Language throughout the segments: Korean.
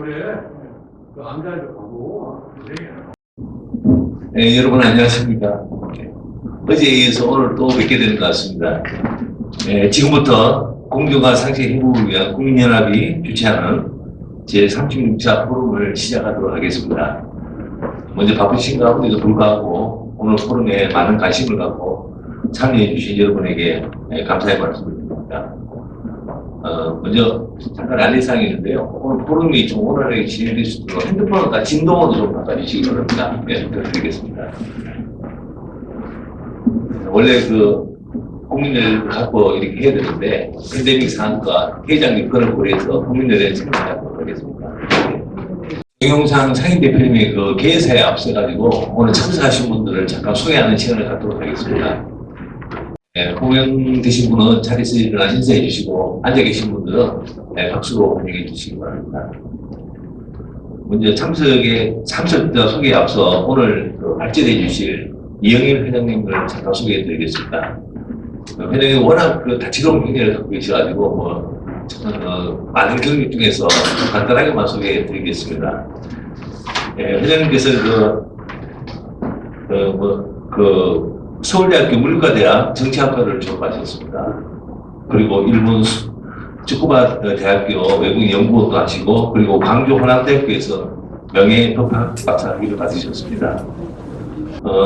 그래. 그 암자도 가고. 네, 여러분 안녕하십니까. 어제에 이어서 오늘 또 뵙게 되는 것 같습니다. 지금부터 공정과 상식 행복을 위한 국민연합이 주최하는 제36차 포럼을 시작하도록 하겠습니다. 먼저 바쁘신 가운데도 불구하고 오늘 포럼에 많은 관심을 갖고 참여해 주신 여러분에게 감사의 말씀을 드립니다. 먼저 잠깐 안내사항이 있는데요. 오늘 포럼이 좀 원활하게 진행될 수 있도록 핸드폰은 다 진동으로 좀 바꿔주시기 바랍니다. 네, 부탁드리겠습니다. 원래 국민을 갖고 이렇게 해야 되는데 팬데믹 상황과 회장님 건을 고려해서 국민들의 참여하도록 하겠습니다. 동영상 상임 대표님의 개회사에 앞서가지고 오늘 참석하신 분들을 잠깐 소개하는 시간을 갖도록 하겠습니다. 호명되신 분은 자리에서 일어나 인사해 주시고 앉아 계신 분들은 박수로 환영해 주시기 바랍니다. 먼저 참석자 소개에 앞서 오늘 발제해 주실 이영일 회장님을 잠깐 소개해 드리겠습니다. 회장님 워낙 다채로운 경력을 갖고 계셔가지고 많은 경력 중에서 간단하게만 소개해 드리겠습니다. 회장님께서 서울대학교 물리과대학 정치학과를 졸업하셨습니다. 그리고 일본 츠쿠바 대학교 외국연구원도 하시고, 그리고 광주 혼합대학교에서 명예법학 박사학위를 받으셨습니다.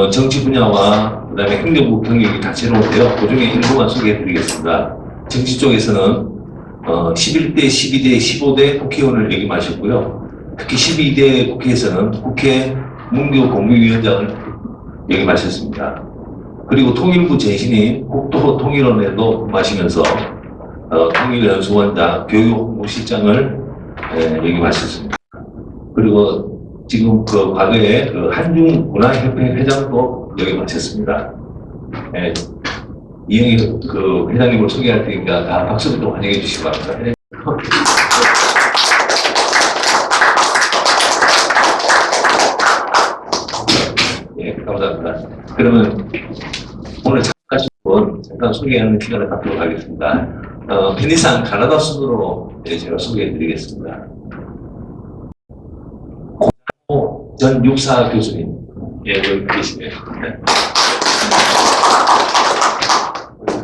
정치 분야와 그다음에 행정부 경력이 다채로운데요. 그 중에 일부만 소개해드리겠습니다. 정치 쪽에서는 11대, 12대, 15대 국회의원을 역임하셨고요. 특히 12대 국회에서는 국회 문교공무위원장을 역임하셨습니다. 그리고 통일부 재신인 국토통일원에도 근무하시면서 통일연수원장, 교육무실장을 역임하셨습니다. 그리고 지금 과거에 한중문화협회 회장도 역임하셨습니다. 이영희 회장님을 소개할 테니까 다 박수로 좀 환영해 주시기 바랍니다. 예, 감사합니다. 그러면 오늘 참석하신 분 잠깐 소개하는 시간을 갖도록 하겠습니다. 편의상 가나다 순으로 제가 소개해 드리겠습니다. 전 육사 교수님, 여기 계시네요.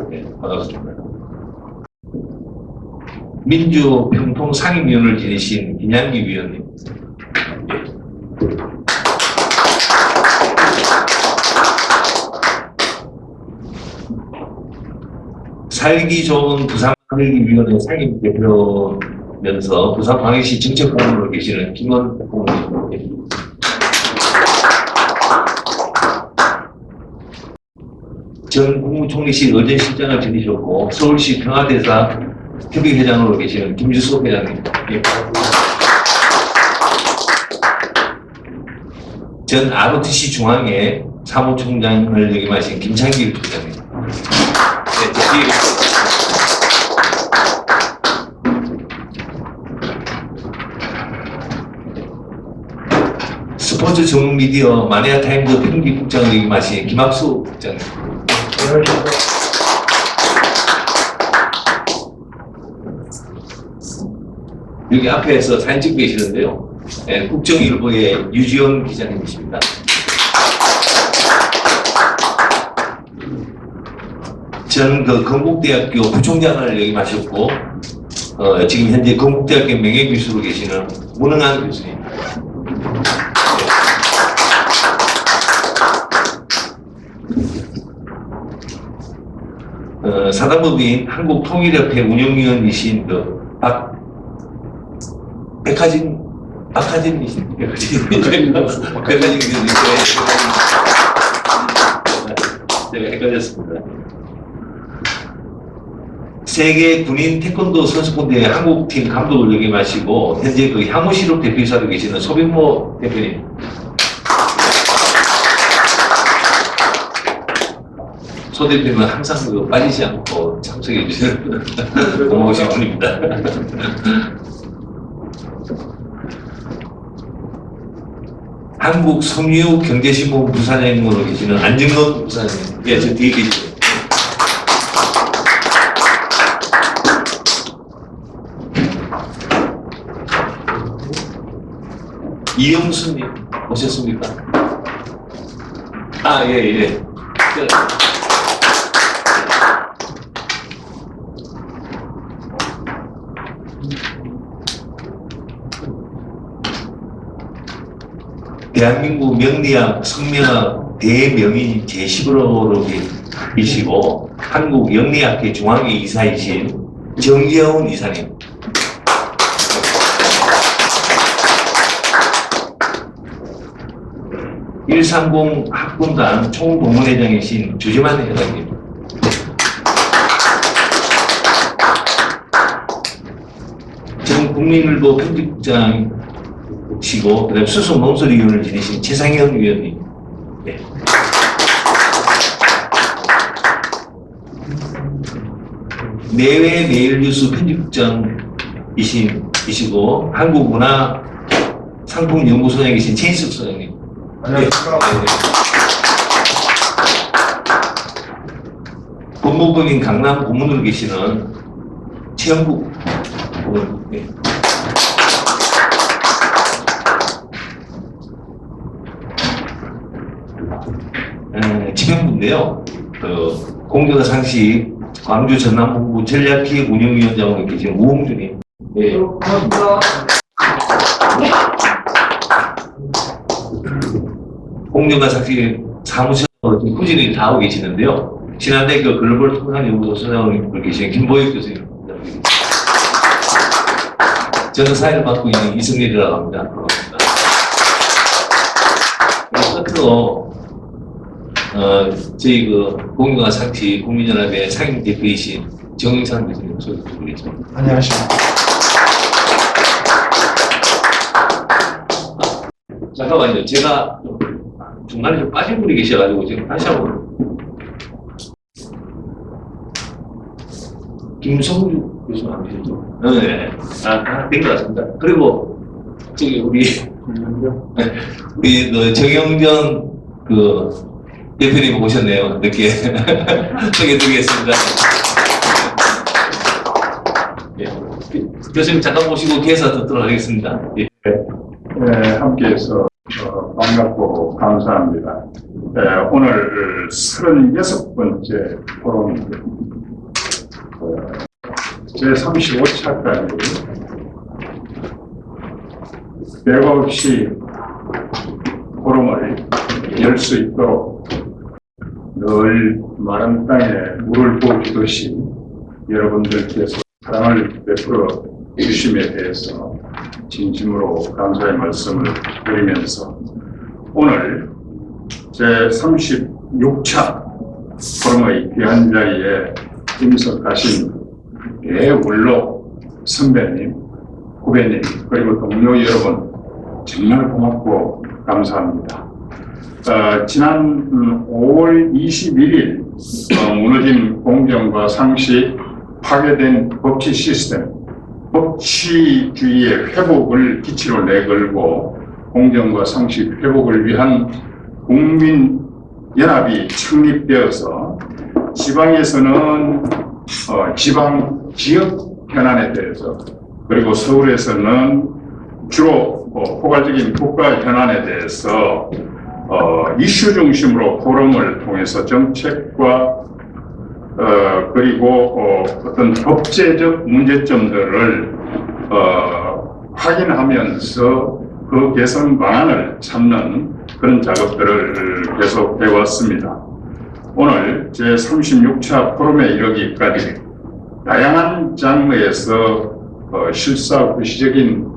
네, 반갑습니다. 민주평통상임위원을 지내신 김양기 위원님. 살기 좋은 부산광역위원회 상임대표면서 부산광역시 정책본부로 계시는 김원 부원님. 전 국무총리실 의전실장을 지내셨고 서울시 평화대사 협의회장으로 계시는 김주석 회장님. 전 ROTC 중앙회 사무총장을 역임하신 김창길 부장님. 스포츠 전문 미디어 마니아타임즈 편집국장을 역임하신 김학수 국장님. 여기 앞에서 사진 찍고 계시는데요. 국정일보의 유지원 기자님이십니다. 전 건국대학교 부총장을 역임하셨고 지금 현재 건국대학교 명예교수로 계시는 문흥한 교수님. 사단법인 한국통일협회 운영위원이신 박하진이신 제가 헷갈렸습니다. 세계 군인 태권도 선수권대회 한국팀 감독을 역임하시고 현재 향후실업 대표이사로 계시는 소병모 대표님. 소 대표는 항상 빠지지 않고 참석해 주시는 고마우신 분입니다. 한국 섬유 경제신문 부사장으로 계시는 안정건 부사장님. 예, 저 뒤에 계시죠. 이영수님 오셨습니까? 아, 예, 예. 대한민국 명리학, 성명학 대명인 제15호로 계시고 한국 영리학회 중앙회 이사이신 정재훈 이사님. (130) 학군단 총동문회장이신 주지만 회장님. 전 국민일보 편집국장이시고 그다음 수석 논설위원을 지내신 최상현 위원님. 네. 내외 매일뉴스 편집국장이시고 한국문화상품연구소장에 계신 최인석 소장님. 안녕하십니까. 네. 법무부인 강남 고문으로 계시는 최영국 의원. 네. 지명부인데요. 공정과 상식 광주 전남본부 전략기획 운영위원장으로 계신 우홍준님. 네. 고맙습니다. 공정과 상식 사무처로 꾸준히 다 하고 계시는데요. 신한대학교 글로벌 통상연구소 소장으로 계신 김보익 교수님. 저는 사회를 맡고 있는 이승렬이라고 합니다. 반갑습니다. 끝으로 저희 공정과 상식 국민연합의 상임 대표이신 정영상 교수님 소개 드리겠습니다. 안녕하십니까. 잠깐만요. 제가 중간에 좀 빠진 분이 계셔가지고 지금 다시 한번. 김성주 교수님 안 계시죠? 네. 된 것 같습니다. 그리고 저기 우리 정영전 대표님 오셨네요. 늦게 소개해드리겠습니다. 예. 교수님 잠깐 모시고 계속 듣도록 하겠습니다. 예. 네, 함께해서 반갑고 감사합니다. 오늘 36번째 포럼인데 제 35차까지 맥없이 포럼을 열 수 있도록 늘 마른 땅에 물을 부어주듯이 여러분들께서 사랑을 베풀어 주심에 대해서 진심으로 감사의 말씀을 드리면서 오늘 제 36차 포럼의 귀한 자리에 임석하신 대울로 선배님, 후배님, 그리고 동료 여러분 정말 고맙고 감사합니다. 지난 5월 21일 무너진 공정과 상식, 파괴된 법치 시스템, 법치주의의 회복을 기치로 내걸고 공정과 상식 회복을 위한 국민연합이 창립되어서 지방에서는 지방 지역 현안에 대해서, 그리고 서울에서는 주로 포괄적인 국가 현안에 대해서 이슈 중심으로 포럼을 통해서 정책과 그리고 어떤 법제적 문제점들을 확인하면서 그 개선 방안을 찾는 그런 작업들을 계속 해왔습니다. 오늘 제36차 포럼에 이르기까지 다양한 장르에서 실사구시적인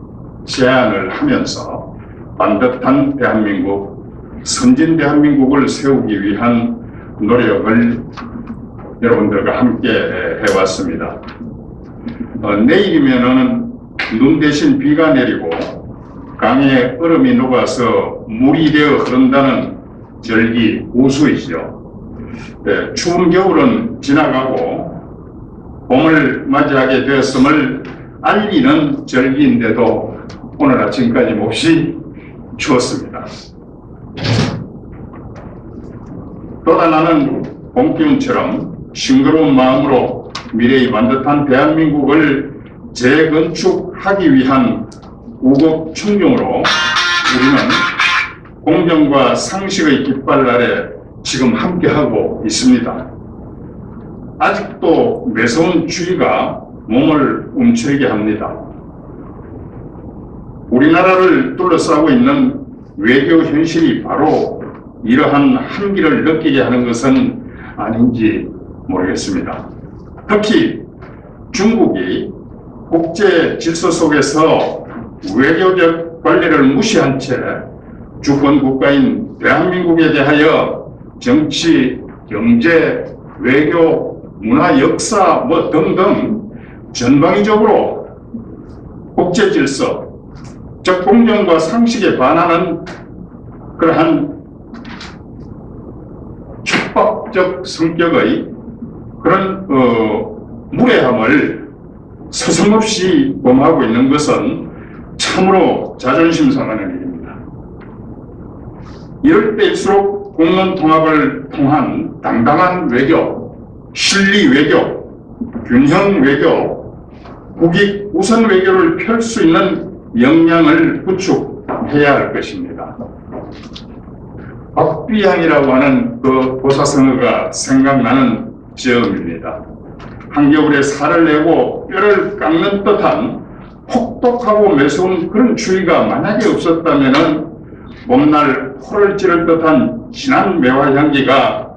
제안을 하면서 반듯한 대한민국, 선진 대한민국을 세우기 위한 노력을 여러분들과 함께 해왔습니다. 내일이면은 눈 대신 비가 내리고 강에 얼음이 녹아서 물이 되어 흐른다는 절기 우수이죠. 추운 겨울은 지나가고 봄을 맞이하게 되었음을 알리는 절기인데도 오늘 아침까지 몹시 추웠습니다. 또다 나는 봄기운처럼 싱그러운 마음으로 미래의 반듯한 대한민국을 재건축하기 위한 우급 충정으로 우리는 공정과 상식의 깃발 아래 지금 함께하고 있습니다. 아직도 매서운 추위가 몸을 움츠리게 합니다. 우리나라를 둘러싸고 있는 외교 현실이 바로 이러한 한기를 느끼게 하는 것은 아닌지 모르겠습니다. 특히 중국이 국제 질서 속에서 외교적 관리를 무시한 채 주권 국가인 대한민국에 대하여 정치, 경제, 외교, 문화, 역사 뭐 등등 전방위적으로 국제 질서, 즉 공정과 상식에 반하는 그러한 협박적 성격의 그런 무례함을 서슴없이 범하고 있는 것은 참으로 자존심 상하는 일입니다. 이럴 때일수록 국민 통합을 통한 당당한 외교, 실리 외교, 균형 외교, 국익 우선 외교를 펼 수 있는 역량을 구축해야 할 것입니다. 박비향이라고 하는 그 보사성어가 생각나는 지음입니다. 한겨울에 살을 내고 뼈를 깎는 듯한 혹독하고 매서운 그런 추위가 만약에 없었다면은 봄날 코를 찌를 듯한 진한 매화 향기가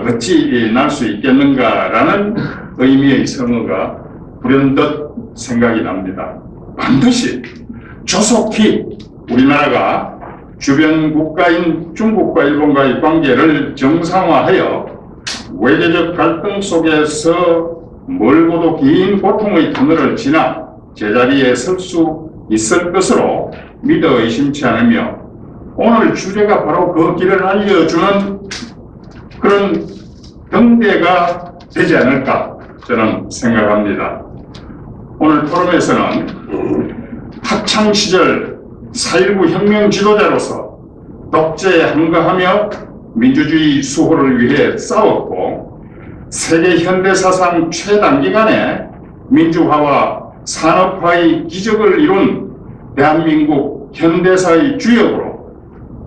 어찌 날 수 있겠는가라는 의미의 성어가 불현듯 생각이 납니다. 반드시 조속히 우리나라가 주변 국가인 중국과 일본과의 관계를 정상화하여 외교적 갈등 속에서 멀고도 긴 고통의 터널을 지나 제자리에 설 수 있을 것으로 믿어 의심치 않으며 오늘 주제가 바로 그 길을 알려주는 그런 등대가 되지 않을까 저는 생각합니다. 오늘 포럼에서는 학창시절 4.19 혁명 지도자로서 독재에 항거하며 민주주의 수호를 위해 싸웠고 세계 현대사상 최단기간에 민주화와 산업화의 기적을 이룬 대한민국 현대사의 주역으로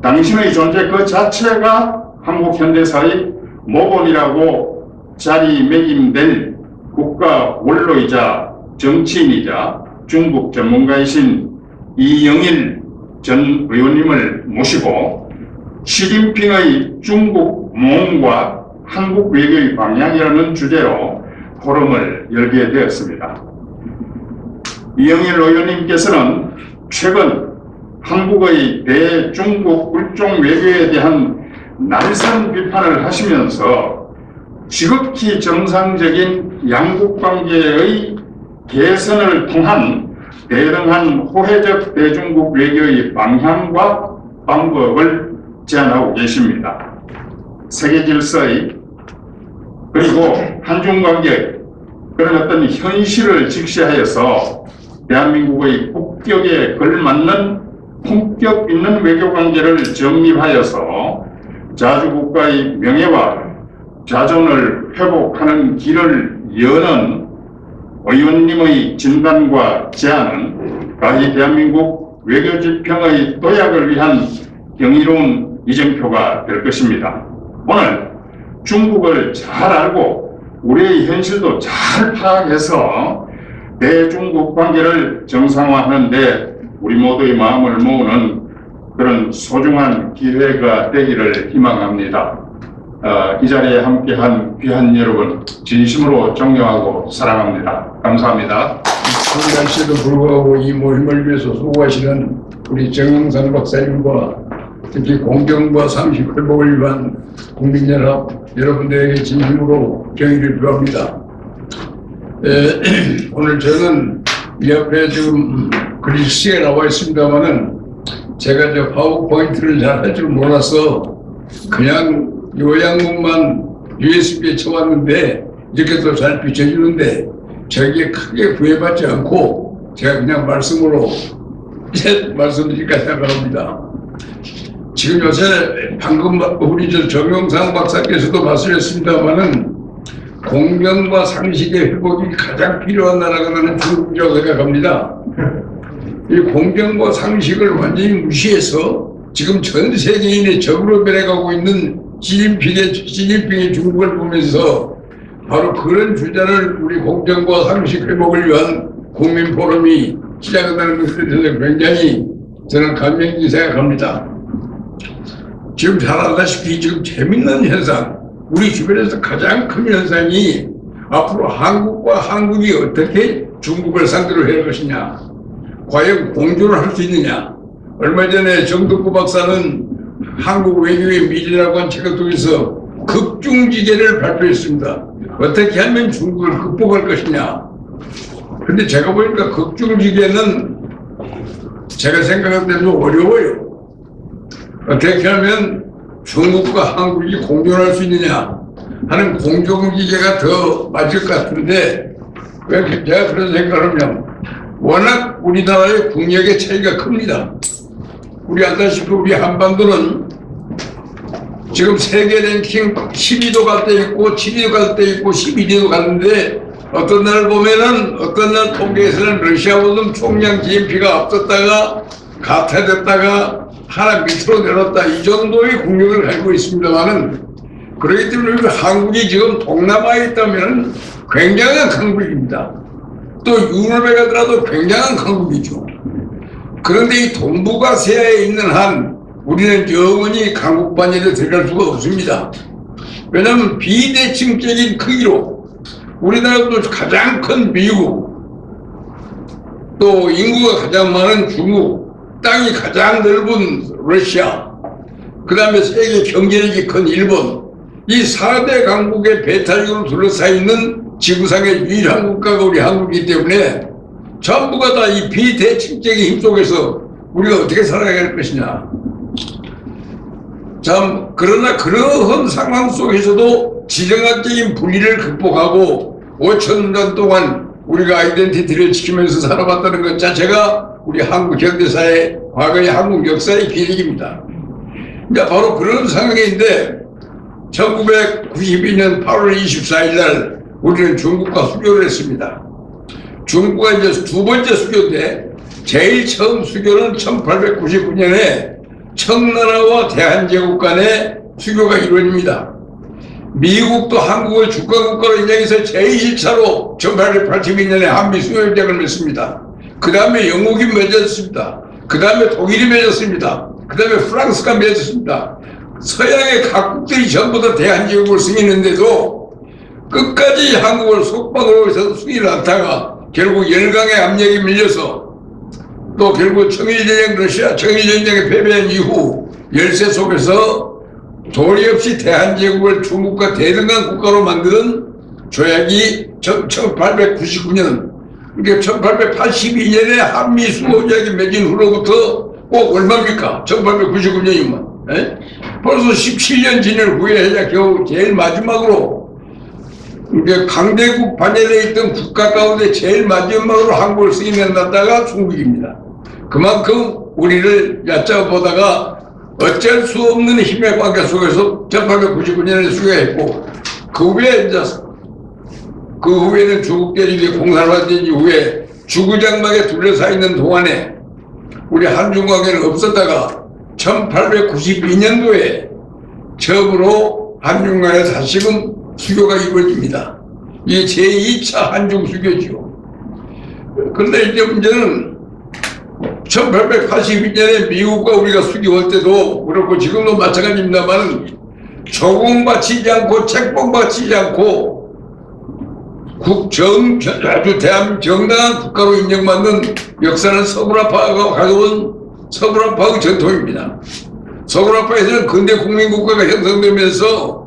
당신의 존재 그 자체가 한국 현대사의 모본이라고 자리매김된 국가 원로이자 정치인이자 중국 전문가이신 이영일 전 의원님을 모시고 시진핑의 중국 모험과 한국 외교의 방향이라는 주제로 포럼을 열게 되었습니다. 이영일 의원님께서는 최근 한국의 대중국 굴종 외교에 대한 날선 비판을 하시면서 지극히 정상적인 양국 관계의 개선을 통한 대등한 호혜적 대중국 외교의 방향과 방법을 제안하고 계십니다. 세계 질서의 그리고 한중 관계 그런 어떤 현실을 직시하여서 대한민국의 국격에 걸맞는 품격 있는 외교 관계를 정립하여서 자주국가의 명예와 자존을 회복하는 길을 여는 의원님의 진단과 제안은 가히 대한민국 외교지평의 도약을 위한 경이로운 이정표가 될 것입니다. 오늘 중국을 잘 알고 우리의 현실도 잘 파악해서 대중국 관계를 정상화하는 데 우리 모두의 마음을 모으는 그런 소중한 기회가 되기를 희망합니다. 이 자리에 함께한 귀한 여러분 진심으로 존경하고 사랑합니다. 감사합니다. 한국 날씨에도 불구하고 이 모임을 위해서 수고하시는 우리 정영상 박사님과 특히 공정과 상식 회복을 위한 국민연합 여러분들에게 진심으로 경의를 표합니다. 오늘 저는 이 앞에 지금 글씨에 나와 있습니다만은 제가 저 파워포인트를 잘 할 줄 몰라서 그냥 요양문만 USB에 쳐왔는데 이렇게 또 잘 비춰주는데 저에게 크게 구애받지 않고 제가 그냥 말씀으로 말씀드릴까 생각합니다. 지금 요새 방금 우리 저 정영상 박사께서도 말씀하셨습니다만은 공정과 상식의 회복이 가장 필요한 나라가 나는 중국이라고 생각합니다. 이 공정과 상식을 완전히 무시해서 지금 전 세계인의 적으로 변해가고 있는 시진핑의 중국을 보면서 바로 그런 주자를 우리 공정과 상식 회복을 위한 국민 포럼이 시작한다는 것에 대해서 굉장히 저는 감명있게 생각합니다. 지금 잘 알다시피 지금 재밌는 현상, 우리 주변에서 가장 큰 현상이 앞으로 한국과 한국이 어떻게 중국을 상대로 할 것이냐, 과연 공조를 할 수 있느냐. 얼마 전에 정덕구 박사는 한국 외교의 미래라고 한 책을 통해서 극중지계를 발표했습니다. 어떻게 하면 중국을 극복할 것이냐. 근데 제가 보니까 극중지계는 제가 생각할 때는 좀 어려워요. 어떻게 하면 중국과 한국이 공존할 수 있느냐 하는 공존기계가 더 맞을 것 같은데, 왜 제가 그런 생각을 하면 워낙 우리나라의 국력의 차이가 큽니다. 우리 알다시피 우리 한반도는 지금 세계 랭킹 12도 갈 때 있고 7위도 갈 때 있고 11위도 가는데, 어떤 날 보면은 어떤 날 통계에서는 러시아보다 총량 GNP가 앞섰다가 가타됐다가 하나 밑으로 내렸다, 이 정도의 국력을 가지고 있습니다만은, 그렇기 때문에 한국이 지금 동남아에 있다면 굉장한 강국입니다. 또 유럽에 가더라도 굉장한 강국이죠. 그런데 이 동북아시아에 있는 한 우리는 영원히 강국 반열에 들어갈 수가 없습니다. 왜냐하면 비대칭적인 크기로 우리나라도 가장 큰 미국, 또 인구가 가장 많은 중국, 땅이 가장 넓은 러시아, 그 다음에 세계 경제력이 큰 일본, 이 4대 강국의 배탈적으로 둘러싸여 있는 지구상의 유일한 국가가 우리 한국이기 때문에 전부가 다 이 비대칭적인 힘 속에서 우리가 어떻게 살아가야 할 것이냐. 참, 그러나 그러한 상황 속에서도 지정학적인 분리를 극복하고 5,000년 동안 우리가 아이덴티티를 지키면서 살아왔다는 것 자체가 우리 한국 현대사의 과거의 한국 역사의 기록입니다. 이제 바로 그런 상황인데 1992년 8월 24일 날 우리는 중국과 수교를 했습니다. 중국과 이제 두 번째 수교인데, 제일 처음 수교는 1899년에 청나라와 대한제국 간의 수교가 이루어집니다. 미국도 한국을 주권국가로 인정해서 제1차로 1882년에 한미 수교협정을 맺습니다. 그 다음에 영국이 맺었습니다. 그 다음에 독일이 맺었습니다. 그 다음에 프랑스가 맺었습니다. 서양의 각국들이 전부 다 대한제국을 승인했는데도 끝까지 한국을 속박으로 해서 수기를 않다가 결국 열강의 압력이 밀려서, 또 결국 청일전쟁, 러시아 청일전쟁에 패배한 이후 열세 속에서 도리 없이 대한제국을 중국과 대등한 국가로 만드는 조약이 1899년, 그러니까 1882년에 한미 수교조약이 맺은 후로부터 꼭 얼마입니까? 1899년이면 벌써 17년 지난 후에 겨우 제일 마지막으로, 그러니까 강대국 반열에 있던 국가 가운데 제일 마지막으로 한국을 승인해놨다가 중국입니다. 그만큼 우리를 얕잡아보다가 어쩔 수 없는 힘의 관계 속에서 1899년에 수교했고, 그 후에는 중국 대륙이 공산화된 이후에 주구장막에 둘러싸여 있는 동안에 우리 한중관계는 없었다가 1892년도에 처음으로 한중 간에 다시금 수교가 이루어집니다. 이게 제2차 한중 수교죠. 그런데 이제 문제는 1882년에 미국과 우리가 수교할 때도 그렇고 지금도 마찬가지입니다만, 조공 바치지 않고 책봉 바치지 않고 아주 정당한 국가로 인정받는 역사는 서구라파가 가져온 서구라파의 전통입니다. 서구라파에서는 근대 국민국가가 형성되면서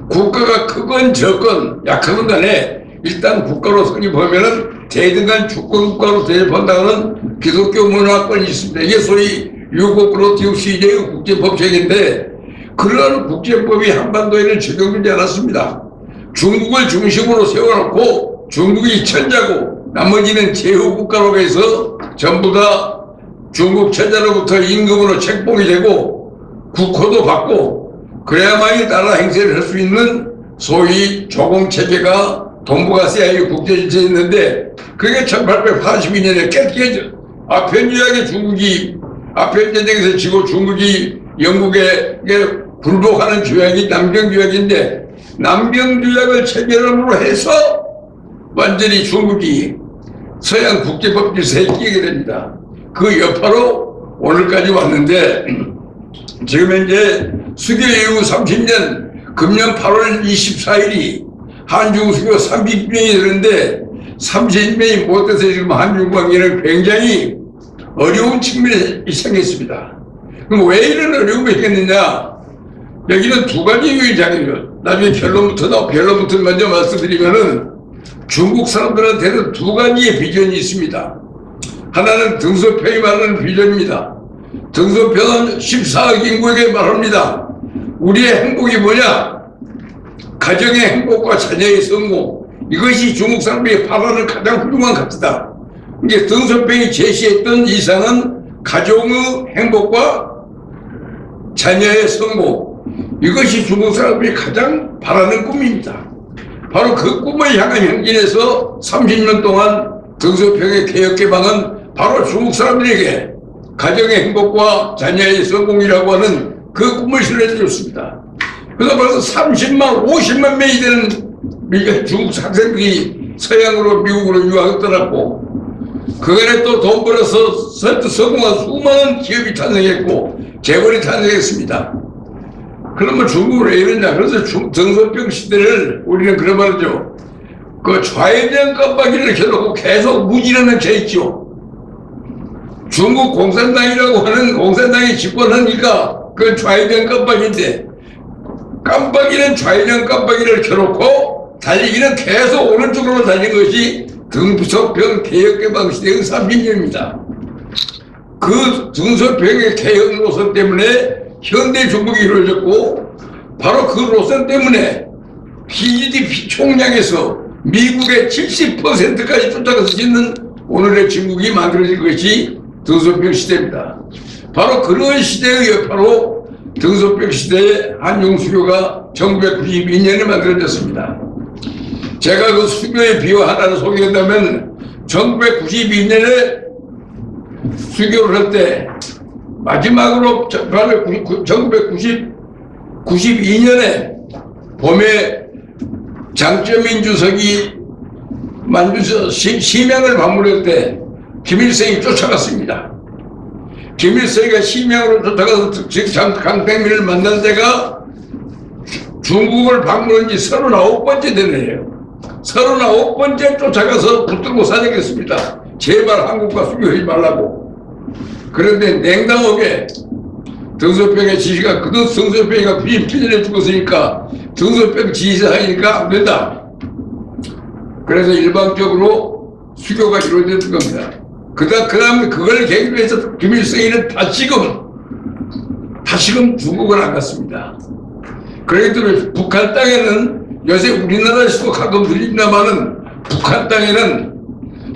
국가가 크건 적건 약하건 간에 일단 국가로 성립하면은 대등한 주권국가로 대접한다는 기독교 문화권이 있습니다. 이게 소위 유고 프로티우스 이제의 국제법칙인데, 그런 국제법이 한반도에는 적용되지 않았습니다. 중국을 중심으로 세워놓고 중국이 천자고 나머지는 제후국가로 해서 전부 다 중국 천자로부터 임금으로 책봉이 되고 국호도 받고 그래야만이 나라 행세를 할 수 있는 소위 조공체계가 동북아시아의 국제질서였는데, 그게 1882년에 아편 조약의 중국이 아편 전쟁에서 지고 중국이 영국에 굴복하는 조약이 남병조약인데 남병조약을 체결함으로 해서 완전히 중국이 서양 국제법 질서에 끼게 됩니다. 그 여파로 오늘까지 왔는데 지금 현재 수교 이후 30년 금년 8월 24일이 한중 수교 30주년이 되는데 30년이 못돼서 지금 한중 관계는 굉장히 어려운 측면이 생겼습니다. 그럼 왜 이런 어려움이 생겼느냐? 여기는 두 가지 요인이죠. 나중에 결론부터 먼저 말씀드리면은 중국 사람들한테는 두 가지의 비전이 있습니다. 하나는 등소평이 말하는 비전입니다. 등소평은 14억 인구에게 말합니다. 우리의 행복이 뭐냐? 가정의 행복과 자녀의 성공. 이것이 중국 사람들이 바라는 가장 훌륭한 가치다. 이게 등소평이 제시했던 이상은 가정의 행복과 자녀의 성공. 이것이 중국 사람들이 가장 바라는 꿈입니다. 바로 그 꿈을 향한 행진에서 30년 동안 등소평의 개혁 개방은 바로 중국 사람들에게 가정의 행복과 자녀의 성공이라고 하는 그 꿈을 실현해줬습니다. 그래서 벌써 30만, 50만 명이 되는 중국 학생들이 서양으로 미국으로 유학을 떠났고 그간에 또 돈 벌어서 성공한 수많은 기업이 탄생했고 재벌이 탄생했습니다. 그러면 중국은 왜 이러냐? 그래서 등소평 시대를 우리는 그런 말이죠. 그 좌회전 깜빡이를 켜놓고 계속 무지를 켜 있죠. 중국 공산당이라고 하는 공산당이 집권하니까 그 좌회전 깜빡인데 깜빡이는 좌회전 깜빡이를 켜놓고 달리기는 계속 오른쪽으로 달린 것이 등소평 개혁개방 시대의 30년입니다. 그 등소평의 개혁 노선 때문에 현대 중국이 이루어졌고 바로 그 노선 때문에 GDP 총량에서 미국의 70%까지 쫓아가서 짓는 오늘의 중국이 만들어진 것이 등소평 시대입니다. 바로 그런 시대의 여파로 등소평 시대의 한중 수교가 1992년에 만들어졌습니다. 제가 그 수교의 비화 하나를 소개한다면 1992년에 수교를 할 때 마지막으로 1992년에 봄에 장쩌민 주석이 심양을 방문할 때 김일성이 쫓아갔습니다. 김일성이가 심양으로 쫓아가서 강택민을 만난 데가 중국을 방문한 지 39번째 되는 해요. 39번째 쫓아가서 붙들고 사정했습니다. 제발 한국과 수교하지 말라고. 그런데 냉담하게 등소평의 지시가 등소평이가 97년에 죽었으니까 등소평 지시하니까 안 된다. 그래서 일방적으로 수교가 이루어졌던 겁니다. 그 다음에 그걸 계기로 해서 김일성이는 다시금 중국을 안 갔습니다. 그래도 북한 땅에는 요새 우리나라에서도 가끔 들립니다마는 북한 땅에는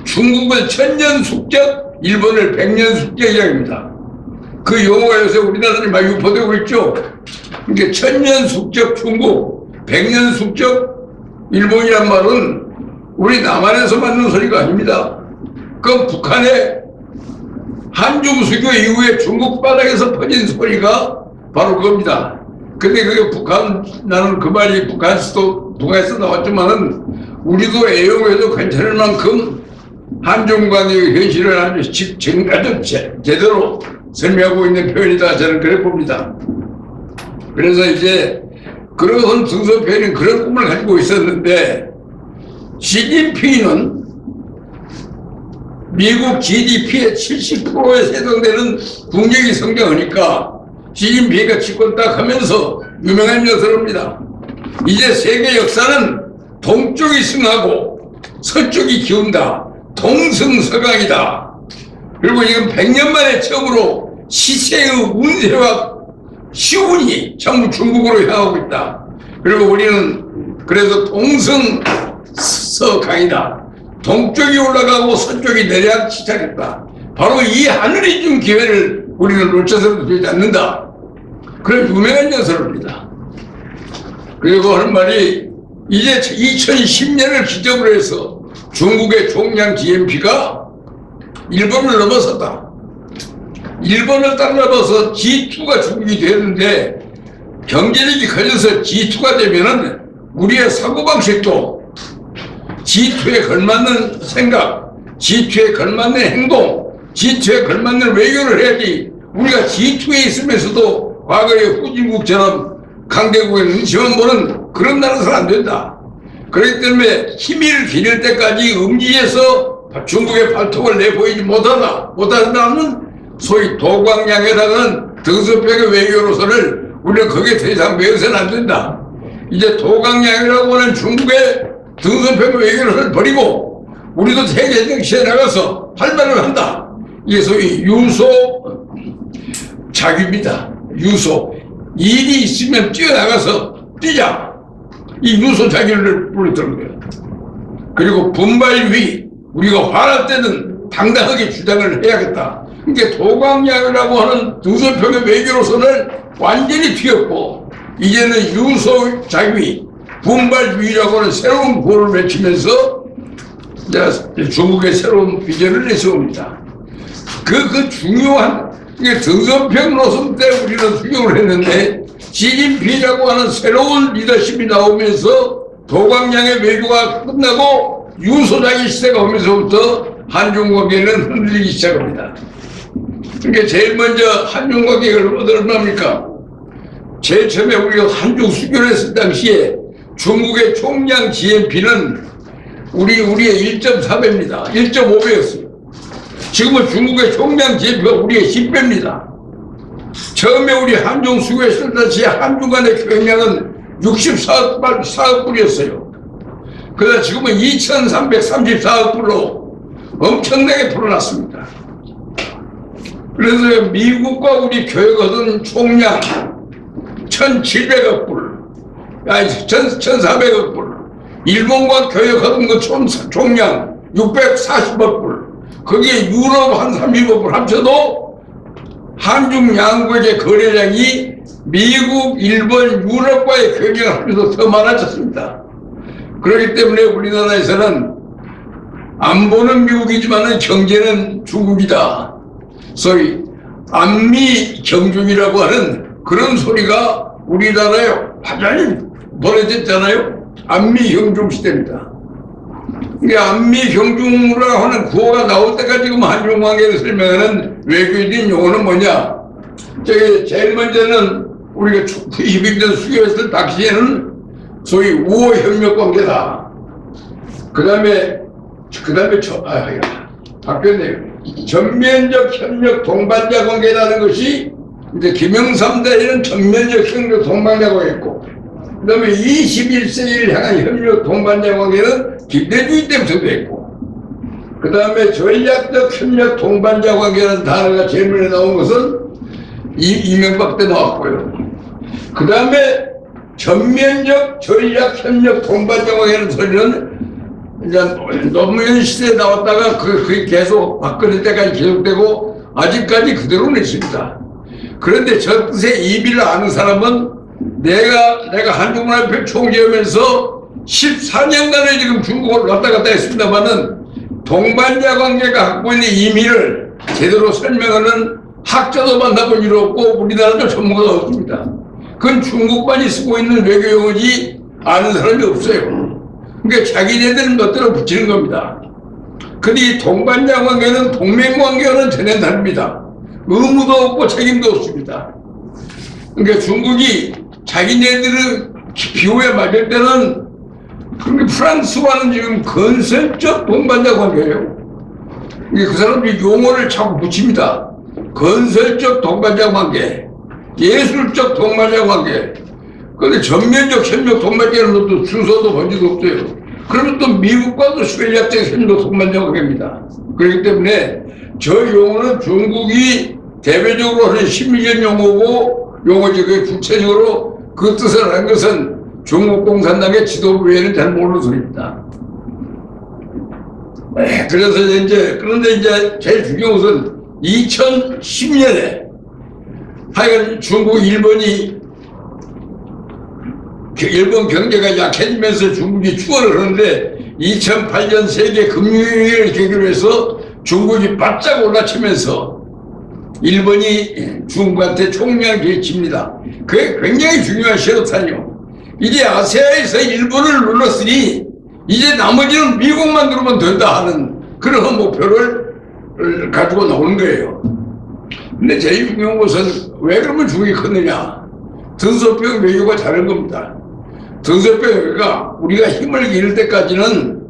중국을 천년 숙적, 일본을 백년 숙적이라고 합니다. 그 용어가 요새 우리나라에 많이 유포되고 있죠. 그러니까 천년 숙적 중국, 백년 숙적 일본이란 말은 우리 남한에서 맞는 소리가 아닙니다. 그건 북한의 한중 수교 이후에 중국 바닥에서 퍼진 소리가 바로 그겁니다. 근데 그게 나는 그 말이 북한에서 나왔지만은 우리도 애용해도 괜찮을 만큼 한중 관계의 현실을 아주 제대로 설명하고 있는 표현이다. 저는 그래 봅니다. 그래서 이제 그런 등소평은 그런 꿈을 가지고 있었는데 시진핑은 미국 GDP의 70%에 해당되는 국력이 성장하니까 시진핑이가 집권 딱 하면서 유명한 연설입니다. 이제 세계 역사는 동쪽이 승하고 서쪽이 기운다. 동승서강이다. 그리고 이건 100년 만에 처음으로 시세의 운세와 시운이 전부 중국으로 향하고 있다. 그리고 우리는 그래서 동승서강이다. 동쪽이 올라가고 서쪽이 내려치차겠다. 바로 이 하늘이 준 기회를 우리는 놓쳐서는 되지 않는다. 그런 유명한 연설입니다. 그리고 하는 말이 이제 2010년을 기점으로 해서 중국의 총량 GNP가 일본을 넘어섰다. 일본을 따라잡아서 G2가 중국이 되었는데 경제력이 커져서 G2가 되면은 우리의 사고방식도 G2에 걸맞는 생각, G2에 걸맞는 행동, G2에 걸맞는 외교를 해야지 우리가 G2에 있으면서도 과거의 후진국처럼 강대국에 눈치만 보는 그런 나라는 안 된다. 그렇기 때문에 힘을 기를 때까지 음지에서 중국의 발톱을 내보이지 못한다는 소위 도광양에다가는 등수평의 외교로서를 우리는 거기에 더 이상 매여서는 안 된다. 이제 도광양이라고 하는 중국의 등수평의 외교를 버리고 우리도 세계 정치에 나가서 활발을 한다. 이게 소위 유소 자규입니다. 유소. 일이 있으면 뛰어나가서 뛰자. 이 유소 자규를 불렀던 거예요. 그리고 분발위. 우리가 화날 때는 당당하게 주장을 해야겠다. 그러니까 도광양이라고 하는 등수평의 외교로서는 완전히 튀었고 이제는 유소 자규, 분발위라고 하는 새로운 구호를 외치면서 중국의 새로운 비전을 내세웁니다. 그 중요한 등수평 노선 때 우리는 수용을 했는데 시진핑이라고 하는 새로운 리더십이 나오면서 도광양의 외교가 끝나고 유소자기 시대가 오면서부터 한중 관계는 흔들리기 시작합니다. 그러니까 제일 먼저 한중 관계가 어떻습니까? 제일 처음에 우리가 한중 수교를 했을 당시에 중국의 총량 GNP는 우리의 1.4배입니다. 1.5배였어요. 지금은 중국의 총량 GNP가 우리의 10배입니다. 처음에 우리 한중 수교했을 당시에 한중 간의 교역량은 64억 불이었어요. 그러나 지금은 2,334억 불로 엄청나게 불어났습니다. 그래서 미국과 우리 교역하던 총량 1,700억 불, 아니 1,400억 불, 일본과 교역하던 그 총량 640억 불, 거기에 유럽 한 30억 불 합쳐도 한중 양국의 거래량이 미국, 일본, 유럽과의 교역량을 합쳐서 더 많아졌습니다. 그렇기 때문에 우리나라에서는 안보는 미국이지만 경제는 중국이다. 소위 안미 경중이라고 하는 그런 소리가 우리나라에 화전히 보내졌잖아요. 안미 경중 시대입니다. 이게 안미 경중이라고 하는 구호가 나올 때까지 지금 한중 관계를 설명하는 외교인 용어는 뭐냐? 저기 제일 먼저는 우리가 희비된 수교했을 당시에는 소위 우호 협력 관계다. 그 다음에 바뀌었네요. 전면적 협력 동반자 관계라는 것이 이제 김영삼 대리는 전면적 협력 동반자 관계였고, 그 다음에 21세기를 향한 협력 동반자 관계는 김대중 때부터도 했고, 그 다음에 전략적 협력 동반자 관계라는 단어가 제일 먼저 나온 것은 이명박 때 나왔고요. 그 다음에 전면적 전략 협력 동반자 관계라는 소리는 이제 노무현 시대에 나왔다가 그게 계속 박근혜 때까지 계속되고 아직까지 그대로는 있습니다. 그런데 저 뜻의 이비를 아는 사람은 내가 한중문화협회 총재하면서 14년간을 지금 중국을 왔다 갔다 했습니다만은 동반자 관계가 갖고 있는 의미를 제대로 설명하는 학자도 만나본 일 없고 우리나라도 전문가가 없습니다. 그건 중국만이 쓰고 있는 외교용어지 아는 사람이 없어요. 그러니까 자기네들 멋대로 붙이는 겁니다. 근데 이 동반자 관계는 동맹관계와는 전혀 다릅니다. 의무도 없고 책임도 없습니다. 그러니까 중국이 자기네들의 비호에 맞을 때는 프랑스와는 지금 건설적 동반자 관계예요. 그 사람들이 용어를 자꾸 붙입니다. 건설적 동반자 관계, 예술적 동반자 관계. 그런데 전면적 협력 동반자는 것도 순서도 번지도 없어요. 그러면 또 미국과도 수행력적 협력 동반자 관계입니다. 그렇기 때문에 저 용어는 중국이 대외적으로 하는 심리적 용어지 그 구체적으로 그 뜻을 한 것은 중국 공산당의 지도부 외에는 잘 모르는 소리입니다. 그런데 이제 제일 중요한 것은 2010년에 하여간 중국, 일본 경제가 약해지면서 중국이 추월을 하는데 2008년 세계 금융위기를 계기로 해서 중국이 바짝 올라치면서 일본이 중국한테 총량을 개칩니다. 그게 굉장히 중요한 시로탄이요. 이제 아시아에서 일본을 눌렀으니 이제 나머지는 미국만 누르면 된다 하는 그런 목표를 가지고 나오는 거예요. 근데 제일 중요한 것은 왜 그러면 중국이 컸느냐. 등소병 외교가 다른 겁니다. 등소병 외교가 우리가 힘을 잃을 때까지는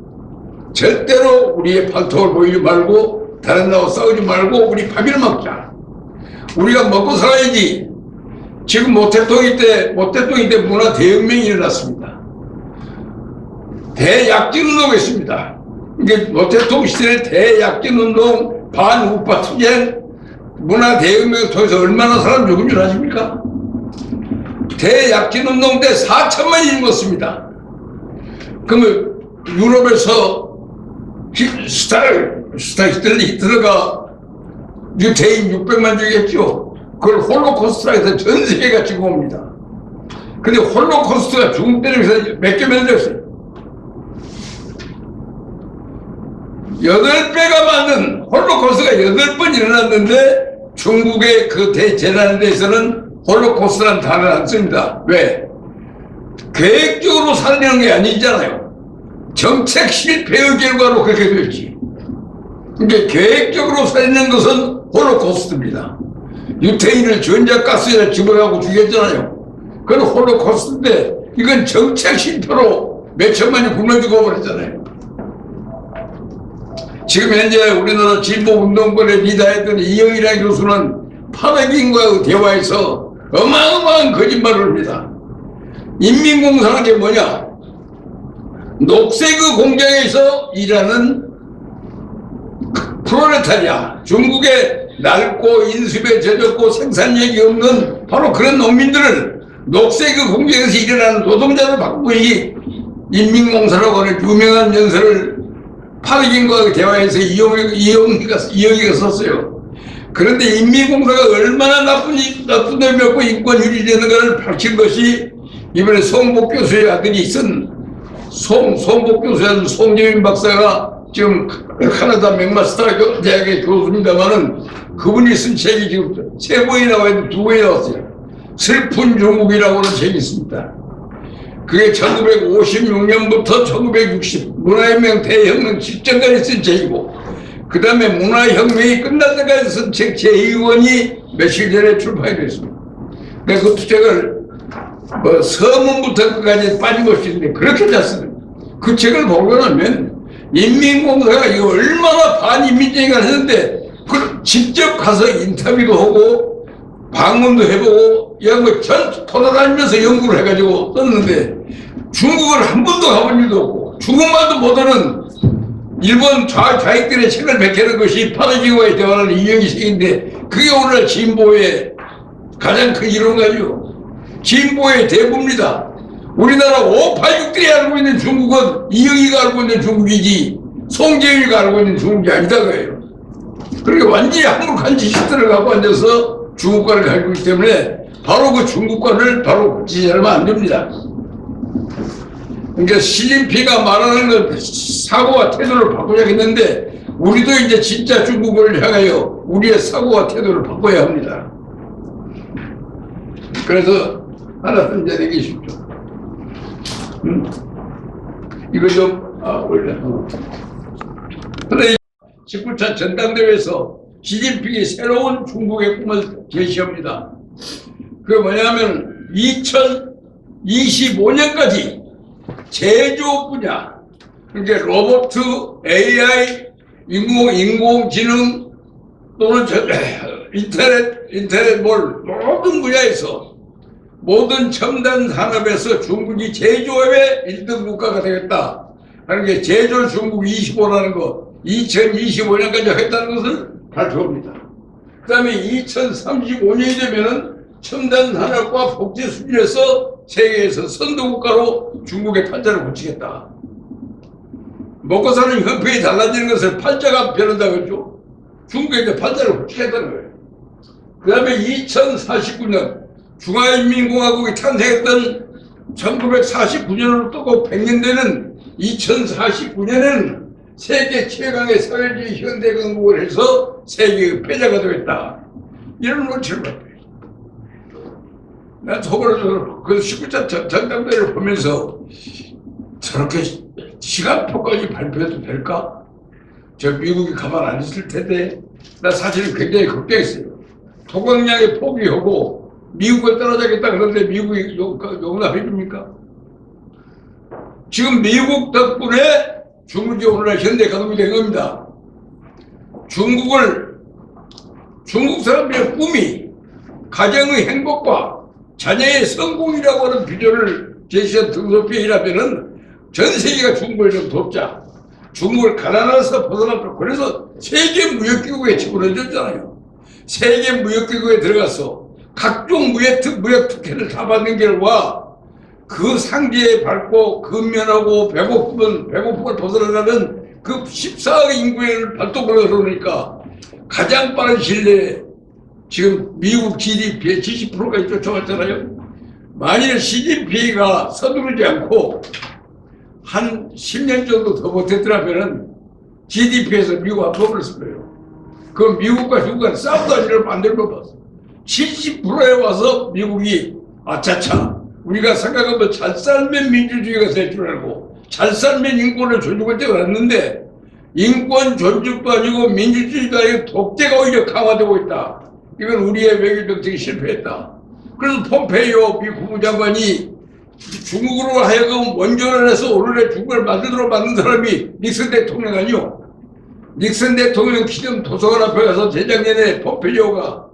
절대로 우리의 발톱을 보이지 말고 다른 나라와 싸우지 말고 우리 밥이나 먹자. 우리가 먹고 살아야지. 지금 모 대통령 때 문화 대혁명이 일어났습니다. 대약진 운동이 있습니다. 이게 모 대통령 시대의 대약진 운동, 반우파 투쟁, 문화 대혁명을 통해서 얼마나 사람 죽은 줄 아십니까? 대약진 운동 때 4천만이 죽었습니다. 그러면 유럽에서 히틀러가 유태인 600만 죽였죠. 그걸 홀로코스트라 해서 전 세계가 지고 옵니다. 근데 홀로코스트가 중국 때리면서 몇 개 만들었어요. 8배가 맞는 홀로코스트가 8번 일어났는데 중국의 그 대재난에 대해서는 홀로코스트라는 단어를 안 씁니다. 왜? 계획적으로 살리는 게 아니잖아요. 정책 실패의 결과로 그렇게 됐지. 그러니까 계획적으로 살리는 것은 홀로코스트입니다. 유태인을 전자가스에다 집어가고 죽였잖아요. 그건 홀로코스트인데 이건 정책 실패로 몇천만이 굶어 죽어버렸잖아요. 지금 현재 우리나라 진보운동권의 리더했던 이영이라는 교수는 파백인과의 대화에서 어마어마한 거짓말을 합니다. 인민공사라는 게 뭐냐? 녹색 공장에서 일하는 프롤레타리아, 중국의 낡고 인수에 젖었고 생산력이 없는 바로 그런 농민들을 녹색 공장에서 일어나는 노동자를 바꾸고 이 인민공사라고 하는 유명한 연설을 파백인과 대화에서 이영이가 썼어요. 그런데 인민공사가 얼마나 나쁜 놈이었고 인권유리 되는가를 밝힌 것이 이번에 송복 교수의 아들이 쓴 송복 교수라는 송재민 박사가 지금 캐나다 맥마스터 대학의 교수입니다만은 그분이 쓴 책이 지금 3권이 나와 있는데 2권이 나왔어요. 슬픈 중국이라고 하는 책이 있습니다. 그게 1956년부터 1960 문화혁명 대혁명 직전까지 쓴 책이고 그 다음에 문화혁명이 끝날 때까지 쓴 책 제2권이 며칠 전에 출판이 됐습니다. 그러니까 그 책을 뭐 서문부터 끝까지 빠짐없이 있는데 그렇게 짰습니다. 그 책을 보고 나면 인민공사가 이거 얼마나 반인민적인가 했는데 그걸 직접 가서 인터뷰도 하고 방문도 해보고 이런 거 전 돌아다니면서 연구를 해가지고 썼는데 중국을 한 번도 가본 일도 없고 중국말도 못하는 일본 좌익들의 책을 베끼는 것이 파라지와의 대화를 이영희 책인데 그게 오늘 진보의 가장 큰 이론가죠. 진보의 대부입니다. 우리나라 586들이 알고 있는 중국은 이영희가 알고 있는 중국이지 송재일가 알고 있는 중국이 아니다 그래요. 그러니까 완전히 한국한 지식들을 갖고 앉아서 중국과를 가지고 있기 때문에 바로 그 중국과를 바로 지지하면 안 됩니다. 그러니까 시진핑이가 말하는 건 사고와 태도를 바꾸자 했는데 우리도 이제 진짜 중국을 향하여 우리의 사고와 태도를 바꿔야 합니다. 그래서 하나 던져내기 쉽죠. 이거 좀 원래 그런데 19차 전당대회에서 시진핑이 새로운 중국의 꿈을 제시합니다. 그게 뭐냐면 2025년까지 제조 분야, 그러니까 로봇, AI, 인공지능 또는 인터넷 모든 분야에서 모든 첨단 산업에서 중국이 제조업의 1등 국가가 되겠다 하는 게 제조 중국 25라는 거 2025년까지 하겠다는 것을 발표합니다. 그 다음에 2035년이 되면은 첨단 산업과 복지 수준에서 세계에서 선도국가로 중국의 팔자를 고치겠다. 먹고 사는 형편이 달라지는 것을 팔자가 변한다 그러죠. 중국에 이제 팔자를 고치겠다는 거예요. 그 다음에 2049년 중화인민공화국이 탄생했던 1949년으로 뜨고 100년 되는 2049년에는 세계 최강의 사회주의 현대 강국을 해서 세계의 패자가 되겠다. 이런 원칙을 갖고 있어요. 난 속으로 그 19차 전당대회를 보면서 저렇게 시간표까지 발표해도 될까? 저 미국이 가만 안 있을 텐데 나 사실 굉장히 걱정했어요. 토강량에 포기하고 미국을 따라잡겠다 그러는데 미국이 용납해 줍니까? 지금 미국 덕분에 중국이 오늘날 현대 강국이 된 겁니다. 중국 사람들의 꿈이 가정의 행복과 자녀의 성공이라고 하는 비전을 제시한 등소표이라면은 전 세계가 중국을 좀 돕자. 중국을 가난해서 벗어났고 그래서 세계무역기구에 집어넣어줬잖아요. 세계무역기구에 들어가서 각종 무역 특혜를 다 받는 결과 그 상계에 밟고 근면하고 배고픔을 벗어나가는 그 14억 인구를 발동을 그러니까 가장 빠른 시일 내에 지금 미국 GDP의 70%까지 쫓아왔잖아요. 만일 시진핑이가 서두르지 않고 한 10년 정도 더 못했더라면은 GDP에서 미국 앞서버렸을 거예요. 그럼 미국과 중국은 싸우다니를 만들고 봤어. 70%에 와서 미국이 아차차 우리가 생각하면 잘 살면 민주주의가 될 줄 알고 잘 살면 인권을 존중할 때가 왔는데 인권 존중도 아니고 민주주의도 아니고 독재가 오히려 강화되고 있다. 이건 우리의 외교 정책이 실패했다. 그래서 폼페이오 미 국무장관이 중국으로 하여금 원조를 해서 오늘의 중국을 만들도록 만든 사람이 닉슨 대통령 아니요. 닉슨 대통령 기념 도서관 앞에 가서 재작년에 폼페이오가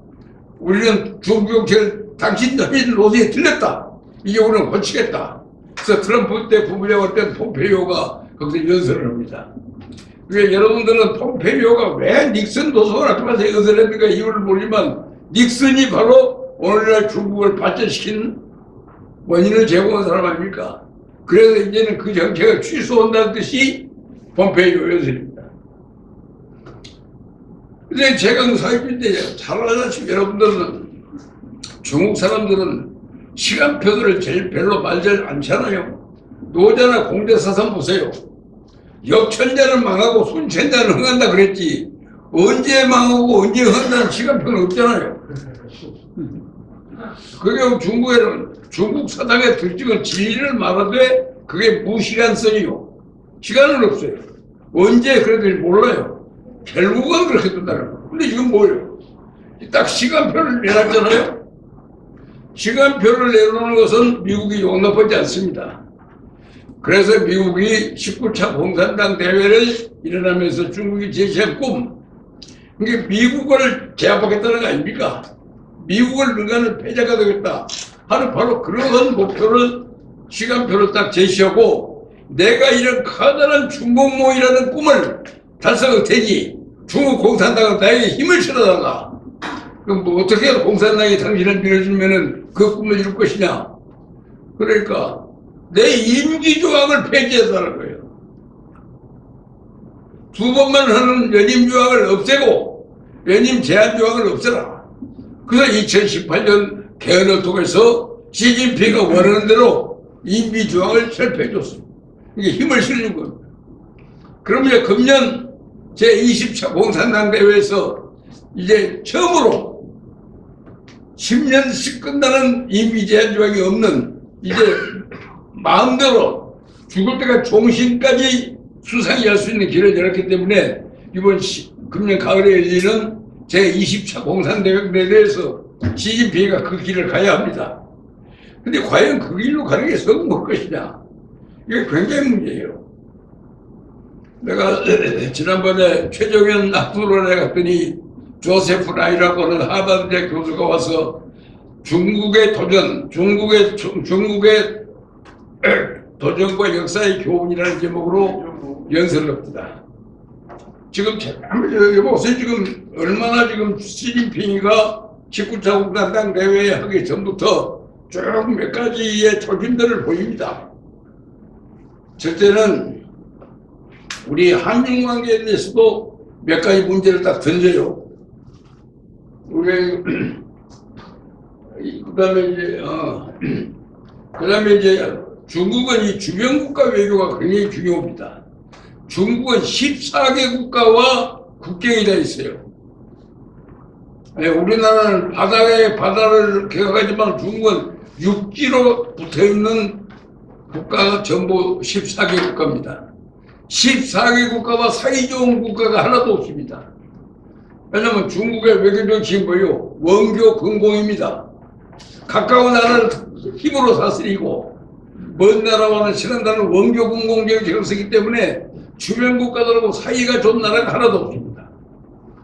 우리는 중국 정책을 당신들이 노선에 틀렸다. 이제 우리는 고치겠다. 그래서 트럼프 때 국무장관 때 폼페이오가 거기서 연설을 합니다. 왜 여러분들은 폼페이오가 왜 닉슨 도서관 앞에 가서 연설을 했는가 이유를 모르지만 닉슨이 바로 오늘날 중국을 발전시킨 원인을 제공한 사람 아닙니까? 그래서 이제는 그 정책을 취소한다는 뜻이 폼페이오 연설입니다. 근데 제강사회주의인데 잘 아시다시피 여러분들은 중국 사람들은 시간표들을 제일 별로 말지 않잖아요. 노자나 공대사상 보세요. 역천자는 망하고 순천자는 흥한다 그랬지 언제 망하고 언제 흥한다는 시간표는 없잖아요. 그게 중국에는 중국 사상의 특징은 진리를 말하되 그게 무시간성이요. 시간은 없어요. 언제 그래도 몰라요. 결국은 그렇게 된다는 거예요. 근데 지금 뭐예요? 딱 시간표를 내놨잖아요. 시간표를 내놓는 것은 미국이 용납하지 않습니다. 그래서 미국이 19차 공산당 대회를 일어나면서 중국이 제시한 꿈, 이게 미국을 제압하겠다는 거 아닙니까? 미국을 능가하는 패자가 되겠다 하는 바로 그런 목표를 시간표를 딱 제시하고 내가 이런 커다란 중공몽이라는 꿈을 달성할 테니 중국 공산당은 나에게 힘을 실어달라. 그럼 뭐 어떻게 공산당이 당신을 밀어주면은 그 꿈을 이룰 것이냐? 그러니까 내 임기조항을 폐지해달라는 거예요. 두 번만 하는 연임조항을 없애고 연임 제한조항을 없애라. 그래서 2018년 개헌을 통해서 시진핑이가 원하는 대로 임기조항을 철폐해줬습니다. 이게 힘을 실는 겁니다. 그럼 이제 금년 제20차 공산당 대회에서 이제 처음으로 10년씩 끝나는 임기 제한 조항이 없는 이제 마음대로 죽을 때가 종신까지 수상이 할 수 있는 길을 열었기 때문에 이번 금년 가을에 열리는 제20차 공산대회에 대해서 시진핑이가 그 길을 가야 합니다. 근데 과연 그 길로 가는 게 성공할 것이냐? 이게 굉장히 문제예요. 내가 지난번에 최종현 학부론에 갔더니 조세프 라이라고 하는 하버드대 교수가 와서 중국의 도전, 중국의 도전과 역사의 교훈이라는 제목으로 연설을 합니다. 지금 여보세요. 지금 얼마나 지금 시진핑이가 19차 공산당 대회에 하기 전부터 쭉 몇 가지의 조짐들을 보입니다. 첫째는 우리 한중 관계에 대해서도 몇 가지 문제를 딱 던져요. 우리 그다음에 이제 중국은 이 주변 국가 외교가 굉장히 중요합니다. 중국은 14개 국가와 국경이 돼 있어요. 네, 우리나라는 바다를 개혁하지만 중국은 육지로 붙어 있는 국가가 전부 14개 국가입니다. 14개 국가와 사이좋은 국가가 하나도 없습니다. 왜냐하면 중국의 외교 정책이 뭐예요? 원교 근공입니다. 가까운 나라를 힘으로 다스리고 먼 나라와는 친한다는 원교 근공 정책을 쓰기 때문에 주변 국가들하고 사이가 좋은 나라가 하나도 없습니다.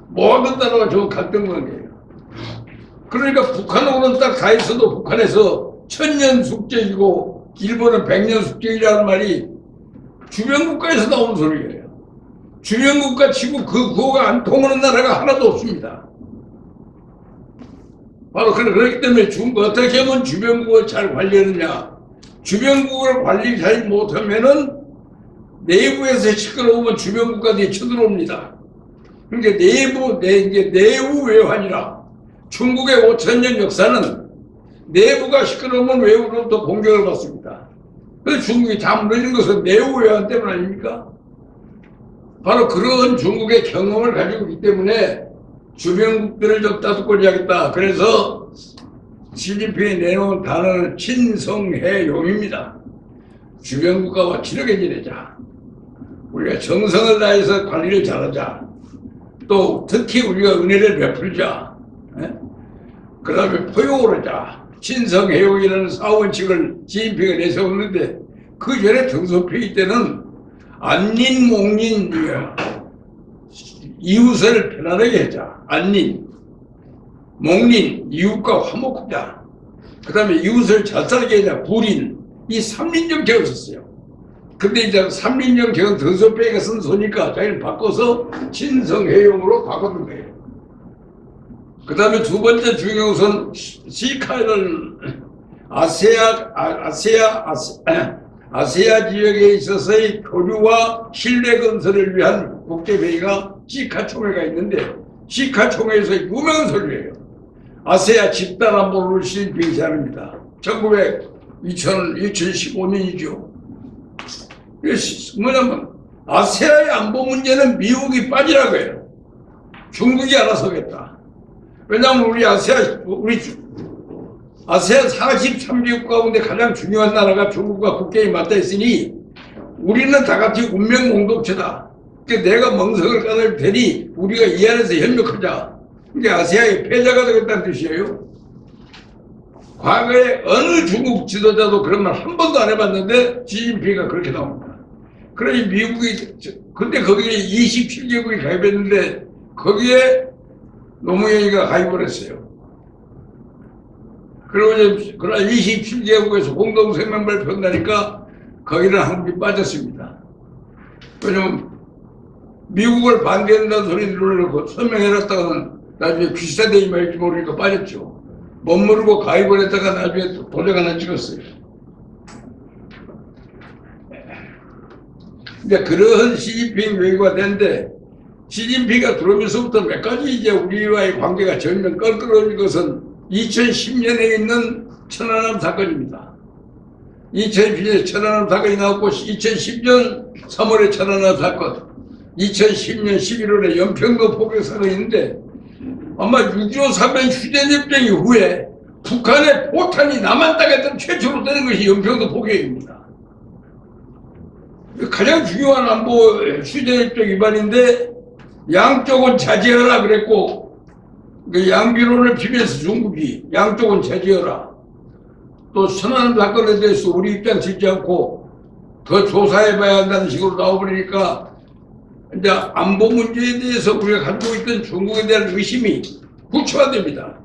모든 나라가 좋은 갈등 관계예요. 그러니까 북한하고는 딱 다 있어도 북한에서 1000년 숙적이고 일본은 100년 숙적이라는 말이 주변 국가에서 나오는 소리예요. 주변 국가 치고 그 구호가 안 통하는 나라가 하나도 없습니다. 바로 그렇기 때문에 중국 어떻게 하면 주변국을 잘 관리하느냐. 주변국을 관리 잘 못하면은 내부에서 시끄러우면 주변국가들이 쳐들어옵니다. 그러니까 내부 외환이라. 중국의 5000년 역사는 내부가 시끄러우면 외부로부터 공격을 받습니다. 그래서 중국이 다 무너진 것은 내부 외환 때문 아닙니까? 바로 그런 중국의 경험을 가지고 있기 때문에 주변국들을 좀 따뜻하게 하겠다. 그래서 시진핑이 내놓은 단어는 친성해용입니다. 주변국가와 친하게 지내자. 우리가 정성을 다해서 관리를 잘하자. 또 특히 우리가 은혜를 베풀자. 그 다음에 포용을 하자. 친성해용이라는 4원칙을 시진핑이 내세웠는데 그 전에 등소표의 때는 안닌, 목닌, 이웃을 편안하게 하자. 안닌, 목닌, 이웃과 화목하자. 그 다음에 이웃을 잘 살게 하자. 불인, 이 3린 정책을 썼어요. 근데 이제 3린 정책은 등소표가 쓴 소니까 자기를 바꿔서 친성해용으로 바꾸는 거예요. 그 다음에 두 번째 중요한 것은 시카를 아세아 지역에 있어서의 교류와 신뢰 건설을 위한 국제회의가 시카 총회가 있는데 시카 총회에서 유명한 소리예요. 아세아 집단 안보를 시진핑이 제안합니다. 2015년이죠. 뭐냐면 아세아의 안보 문제는 미국이 빠지라고 해요. 중국이 알아서 하겠다. 왜냐하면 우리 아세아 43개국 가운데 가장 중요한 나라가 중국과 국경이 맞닿아 있으니 우리는 다 같이 운명 공동체다. 그러니까 내가 멍석을 까낼 테니 우리가 이 안에서 협력하자. 이게 아세아의 패자가 되겠다는 뜻이에요. 과거에 어느 중국 지도자도 그런 말 한 번도 안 해봤는데 시진핑이가 그렇게 나옵니다. 그러니 미국이 근데 거기에 27개국이 가입했는데 거기에 노무현이가 가입을 했어요. 그리고 이제 그러나 27개국에서 공동성명 발표한다니까 거기는 한국이 빠졌습니다. 왜냐면 미국을 반대한다는 소리 눌러놓고 서명해놨다가는 나중에 귀사대이 말지 모르니까 빠졌죠. 멋모르고 가입을 했다가 나중에 도장 하나 찍었어요. 근데 그런 시진핑 외교가 됐는데 시진핑이가 들어오면서부터 몇 가지 이제 우리와의 관계가 점점 껄끄러워진 것은 2010년에 있는 천안함 사건입니다. 2010년에 천안함 사건이 나왔고 2010년 3월에 천안함 사건, 2010년 11월에 연평도 포격 사건이 있는데 아마 6.25 사변 휴전협정 이후에 북한의 포탄이 남한 땅에 최초로 뜨는 것이 연평도 포격입니다. 가장 중요한 안보 휴전협정 위반인데 양쪽은 자제하라 그랬고 그 양비론을 비면서 중국이 양쪽은 자제하라. 또 천안함 사건에 대해서 우리 입장 듣지 않고 더 조사해봐야 한다는 식으로 나와버리니까 이제 안보 문제에 대해서 우리가 가지고 있던 중국에 대한 의심이 구체화됩니다.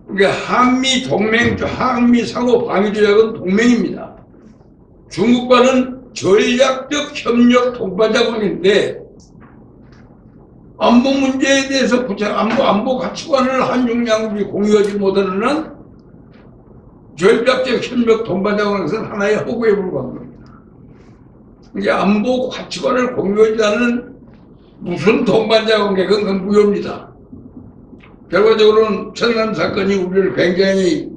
그러니까 한미 동맹, 한미 상호 방위조약은 동맹입니다. 중국과는 전략적 협력 동반자국인데 안보 문제에 대해서 안보 가치관을 한중 양국이 공유하지 못하는 한 전략적 협력 동반자국은 것은 하나의 허구에 불과한 겁니다. 이게 안보 가치관을 공유하지 않는 무슨 동반자관계 그건 무효입니다. 결과적으로는 천안함 사건이 우리를 굉장히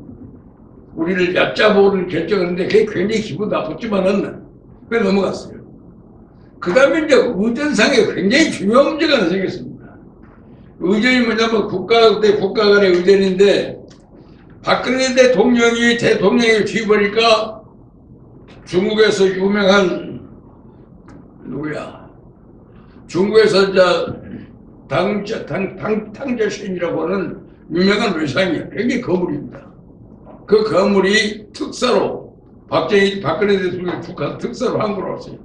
얕잡아오는 결정했는데 그게 굉장히 기분 나빴지만은 왜 넘어갔어요. 그 다음에 이제 의전상에 굉장히 중요한 문제가 하나 생겼습니다. 의전이 뭐냐면 국가 대 국가 간의 의전인데, 박근혜 대통령이 대통령에 취임하니까 중국에서 유명한 누구야? 중국에서 당저신이라고 하는 유명한 외상이에요. 굉장히 거물입니다. 그 거물이 특사로 박근혜 대통령이 북한 특사로 한국으로 왔어요.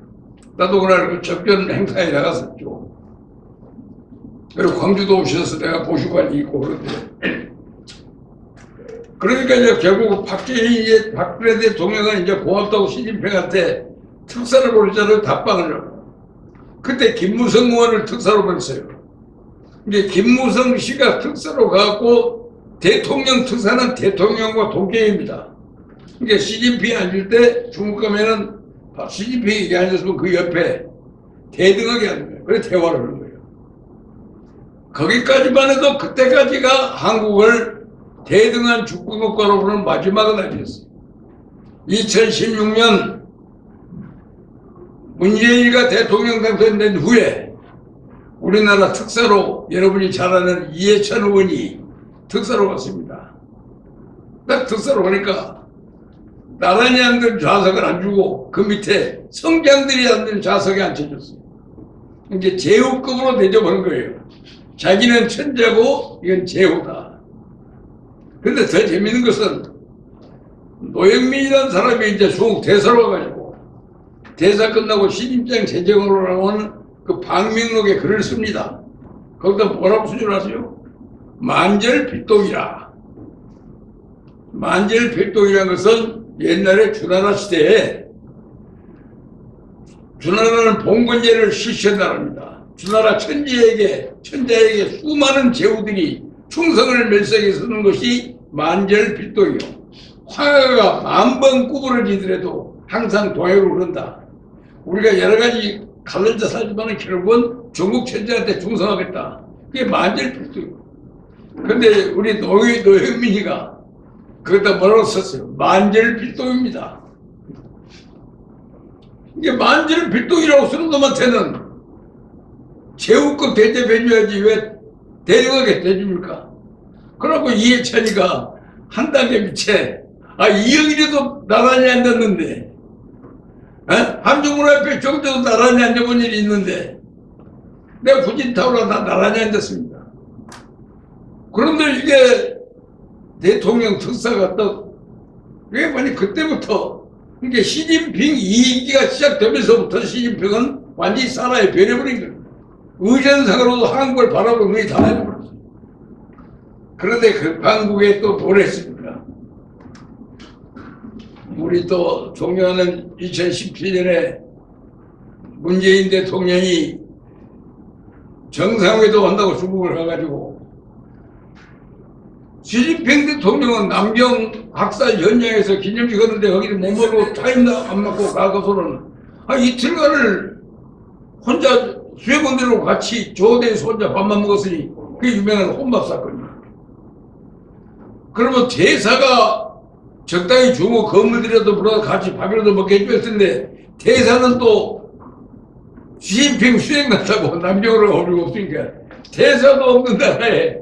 나도 그날 그 접견 행사에 나갔었죠. 그리고 광주도 오셔서 내가 보시관이 있고 그런데. 그러니까 이제 결국 박근혜 대통령은 이제 고맙다고 시진핑한테 특사를 보냈잖아요. 답방을 하고. 그때 김무성 의원을 특사로 보냈어요. 이제 김무성 씨가 특사로 가고 대통령 특사는 대통령과 동계입니다. 그러니까 시진핑이 앉을 때 중국 가면은 시진핑이 앉았으면 그 옆에 대등하게 앉는 거예요. 그래서 대화를 하는 거예요. 거기까지만 해도 그때까지가 한국을 대등한 주권국가로 부르는 마지막은 아니었어요. 2016년 문재인이가 대통령 당선된 후에 우리나라 특사로 여러분이 잘 아는 이해찬 의원이 특사로 갔습니다. 딱 특사로 가니까 나란히 앉은 좌석을 안 주고 그 밑에 성장들이 앉은 좌석에 앉혀줬어요. 이제 제후급으로 대접하는 거예요. 자기는 천자고 이건 제후다. 근데 더 재밌는 것은 노영민이라는 사람이 이제 중국 대사로 와가지고 대사 끝나고 신임장 재정으로 나오는 그 방명록에 글을 씁니다. 거기다 뭐라고 쓰줄 아세요? 만절필동이라. 만절필동이라는 것은 옛날에 주나라 시대에 주나라는 봉건제를 실시한 나라입니다. 주나라 천자에게 수많은 제후들이 충성을 멸색해 쓰는 것이 만절필동이요. 화가가 10,000번 구부러지더라도 항상 동역을 흐른다. 우리가 여러 가지 갈라져 살지만 결국은 중국 천자한테 충성하겠다. 그게 만절필동이요. 근데 우리 노영민이가 거기다 뭐라고 썼어요? 만절필동입니다. 이게 만절필동이라고 쓰는 놈한테는 제후급 대접해줘야지 왜 대등하게 대줍니까? 그러고 이해찬이가 한 단계 밑에 이영일이도 나란히 앉았는데 한중문 앞에 정도도 나란히 앉아본 일이 있는데 내가 부진타오라 다 나란히 앉았습니다. 그런데 이게 대통령 특사가 왜 많이 그때부터 이게 시진핑 2기가 시작되면서부터 시진핑은 완전히 사라에 변해버린 거예요. 의전상으로도 한국을 바라보고 눈이 다 해버렸어요. 그런데 그 한국에 또 보냈습니다. 우리 또 존경하는 2017년에 문재인 대통령이 정상회도 한다고 중국을 가가지고 시진핑 대통령은 남경 학살 현장에서 기념식 하는데 거기를 내모로 타임도 안 맞고 가고서는 이틀간을 혼자 수행원들하고 같이 조대에서 혼자 밥만 먹었으니 그게 유명한 혼밥 사건이에요. 그러면 대사가 적당히 주고 건물들이라도 불러서 같이 밥이라도 먹게 해줄 텐데 대사는 또 시진핑 수행 났다고 남경으로 올 리가 없으니까 대사도 없는 나라에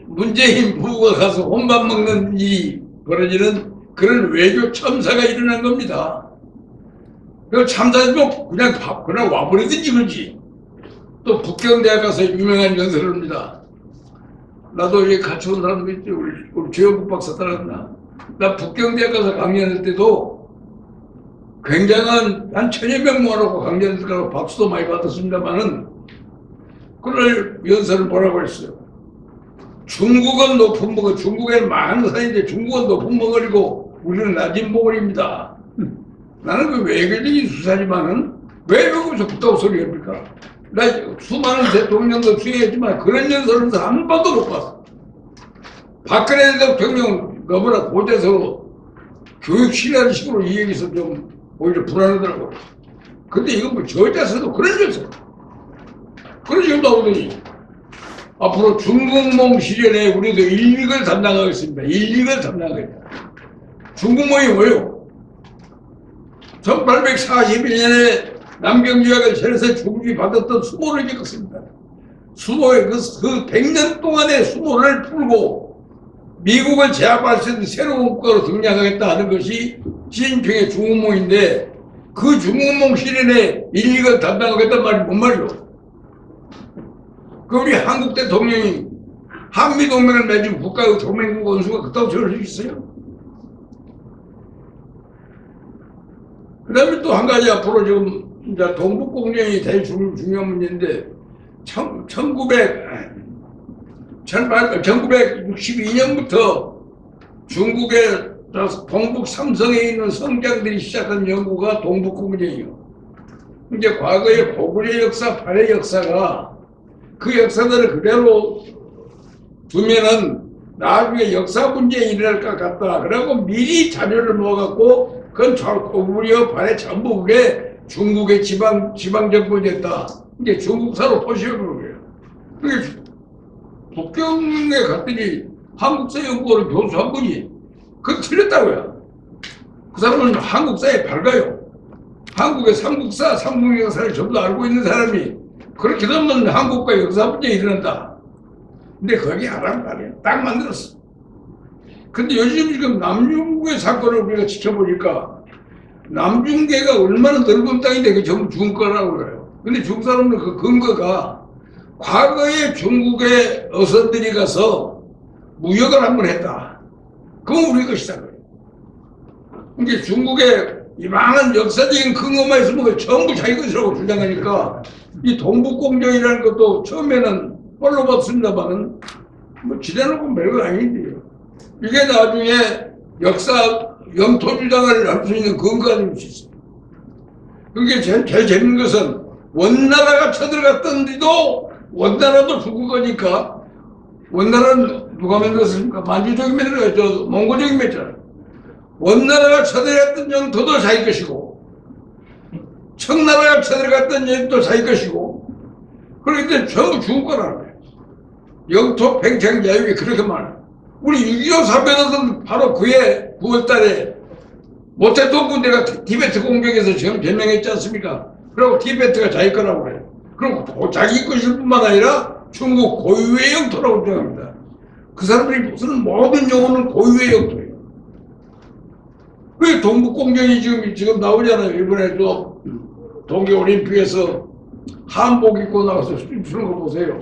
문재인 부부가 가서 혼밥 먹는 일이 벌어지는 그런 외교 참사가 일어난 겁니다. 그 참사도 그냥 와버리든지 그러지. 또 북경대학 가서 유명한 연설을 합니다. 나도 여기 같이 온 사람도 있지. 우리 최영국 박사 따랐나. 나 북경대학 가서 강연할 때도 굉장한 한 1000여 명 모아놓고 강연을 가고 박수도 많이 받았습니다만은 그걸 연설을 뭐라고 했어요. 중국은 높은 벙어, 중국에는 많은 산인데 중국은 높은 벙어리고 우리는 낮은 벙어리입니다. 나는 그 외교적인 수사지만은 왜 거기서 그따구 소리 합니까? 나 수많은 대통령도 수행했지만 그런 연설은 한 번도 못 봤어. 박근혜 대통령 너무나 고대서로 교육실이라는 식으로 이 얘기에서 좀 오히려 불안하더라고. 근데 이건 뭐 저자서도 그런 연설. 그런 식으로 나오더니 앞으로 중국몽 시절에 우리도 일익을 담당하겠습니다. 일익을 담당하겠다. 중국몽이 뭐예요? 1841년에 남경유학을 전에서 중국이 받았던 수모를 겪었습니다. 수모의 그 100년 동안의 수모를 풀고 미국을 제압할 수 있는 새로운 국가로 등장하겠다 하는 것이 시진핑의 중국몽인데 그 중국몽 실현에 일익을 담당하겠단 말이 뭔 말이요? 그 우리 한국 대통령이 한미동맹을 맺은 국가의 동맹국 원수가 그따구 저럴 수 있어요? 그 다음에 또 한 가지 앞으로 지금 이제 동북공정이 제일 중요한 문제인데 1962년부터 중국의 동북 삼성에 있는 성장들이 시작한 연구가 동북공정이에요. 이제 과거의 고구려 역사, 발해 역사가 그 역사들을 그대로 두면은 나중에 역사 문제에 일어날 것 같다. 그래갖고 미리 자료를 모아갖고 그건 고구려, 발해 전부 그게 중국의 지방 정권이 됐다. 이게 중국사로 포시하는 거예요. 그게 북경에 갔더니 한국사 연구원을 교수 한 분이 그거 틀렸다고요. 그 사람은 한국사에 밝아요. 한국의 삼국사, 삼국 역사를 전부 다 알고 있는 사람이 그렇게 되면 한국과 역사 문제에 일어난다. 근데 거기 하란 말이에요. 딱 만들었어. 근데 요즘 지금 남중국의 사건을 우리가 지켜보니까 남중계가 얼마나 넓은 땅인데 그게 전부 중국 거라고 그래요. 근데 중국 사람들 그 근거가 과거에 중국의 어선들이 가서 무역을 한번 했다. 그건 우리 것이다. 그러니까 중국의 이만한 역사적인 근거만 있으면 전부 자기 것이라고 주장하니까 이 동북공정이라는 것도 처음에는 뻘로 봤습니다만은 뭐 지대놓고 별거 아닌데요. 이게 나중에 역사 영토 주장을 할 수 있는 근거가 될 수 있어요. 그게 제일 재밌는 것은 원나라가 쳐들어갔던데도 원나라도 중국 거니까 원나라는 누가 만들었습니까? 만주족이 만들었죠. 몽고족이 만들었잖아요. 원나라가 쳐들어갔던 영토도 자기 것이고 청나라가 쳐들어갔던 영토도 자기 것이고 그렇기 때문에 전부 중국 거라는 거예요. 영토 팽창 자유가 그렇게 많아요. 우리 6.25 사변은 바로 그해 9월달에 모태동 군대가 티베트 공격에서 지금 변명했지 않습니까? 그리고 티베트가 자기 거라고 그래요. 그리고 자기 것일 뿐만 아니라 중국 고유의 영토라고 주장합니다. 그 사람들이 무슨 모든 영혼은 고유의 영토예요. 왜 동북공정이 지금 나오잖아요. 이번에 또 동계올림픽에서 한복 입고 나와서 춤추는 거 보세요.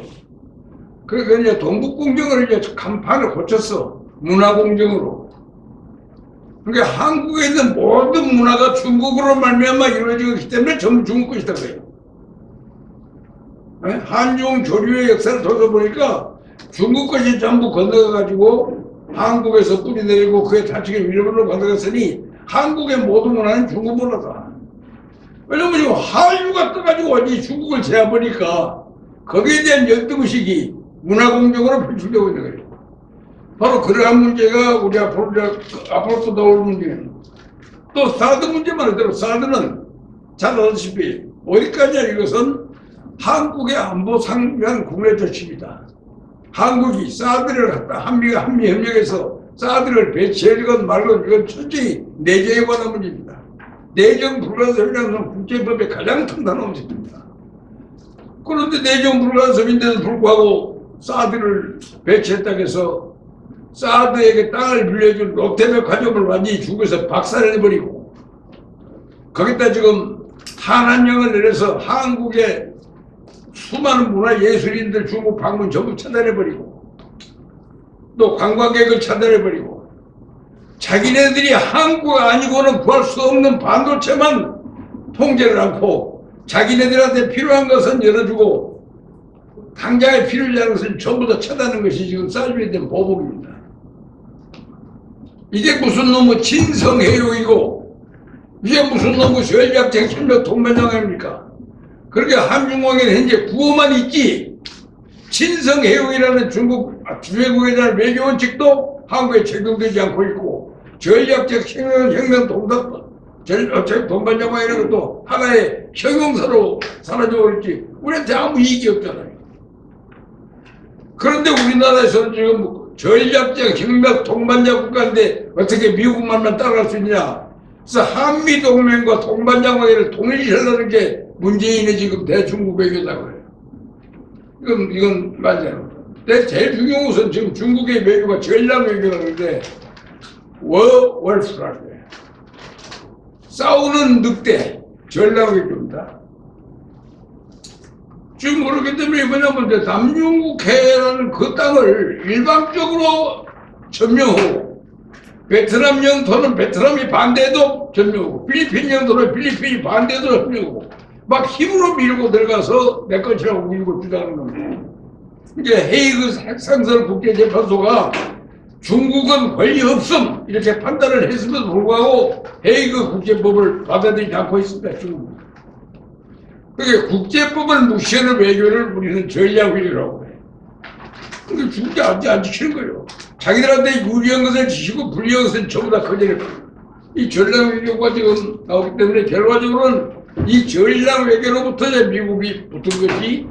그러니까 이제 동북공정을 이제 간판을 고쳤어. 문화공정으로. 그러니까 한국에 있는 모든 문화가 중국으로 말미암아 이루어지기 때문에 전부 중국 것이다 그래요. 한중 조류의 역사를 돌아보니까 중국 것이 전부 건너가가지고 한국에서 뿌리 내리고 그에 자치게 일본으로 건너갔으니 한국의 모든 문화는 중국 문화다. 왜냐면 지금 한류가 떠가지고 완전히 중국을 제압하니까 거기에 대한 열등의식이 문화공정으로 표출되고 있는 거예요. 바로 그러한 문제가 우리 앞으로 또 나올 문제예요. 또 사드 문제만 하더라도 사드는 잘 아시다시피 어디까지냐 이것은 한국의 안보 상위한 국내 조치입니다. 한국이 사드를 갖다 한미협력에서 사드를 배치하건 말건 이건 철저히 내정에 관한 문제입니다. 내정 불가사의라는 건 국제법의 가장 통단한 문제입니다. 그런데 내정 불가사의인데도 불구하고 사드를 배치했다고 해서 사드에게 땅을 빌려준 롯데백 가족을 완전히 중국에서 박살내버리고 거기다 지금 한한령을 내려서 한국의 수많은 문화예술인들 중국 방문 전부 차단해버리고 또 관광객을 차단해버리고 자기네들이 한국 아니고는 구할 수 없는 반도체만 통제를 않고 자기네들한테 필요한 것은 열어주고 당장에 필요하지 않은 것은 전부 다 차단하는 것이 지금 사드에 대한 보복입니다. 이게 무슨 놈의 친성해요이고 이게 무슨 놈의 전략적 협력 동반장입니까? 그렇게 한중공에는 현재 구호만 있지 친성해요이라는 중국 주재국에 대한 외교 원칙도 한국에 적용되지 않고 있고 전략적 혁명 동반자가 이런 것도 하나의 형용사로 사라져버렸지 우리한테 아무 이익이 없잖아요. 그런데 우리나라에서는 지금 전략적 혁명 동반자 국가인데 어떻게 미국만만 따라갈 수 있냐? 그래서 한미동맹과 동반자관계를 통일시하려는 게 문재인의 지금 대중국 외교다고 해요. 이건 맞아요. 근데 제일 중요한 것은 지금 중국의 외교가 전략 외교라는데 월프라고 해요. 싸우는 늑대 전략 외교입니다. 지금 그렇기 때문에 뭐냐면 남중국해라는 그 땅을 일방적으로 점령하고 베트남 영토는 베트남이 반대도 점령하고 필리핀 영토는 필리핀이 반대도 점령하고 막 힘으로 밀고 들어가서 내 것이라고 밀고 주장하는 겁니다. 이제 헤이그 핵상설 국제재판소가 중국은 권리 없음 이렇게 판단을 했음에도 불구하고 헤이그 국제법을 받아들이지 않고 있습니다. 중국. 그게 국제법을 무시하는 외교를 우리는 전략 외교라고 해요. 근데 중국이 안 지키는 거예요. 자기들한테 유리한 것을 지키고 불리한 것은 전부 다 거절해요. 이 전략 외교가 지금 나오기 때문에 결과적으로는 이 전략 외교로부터 미국이 붙은 것이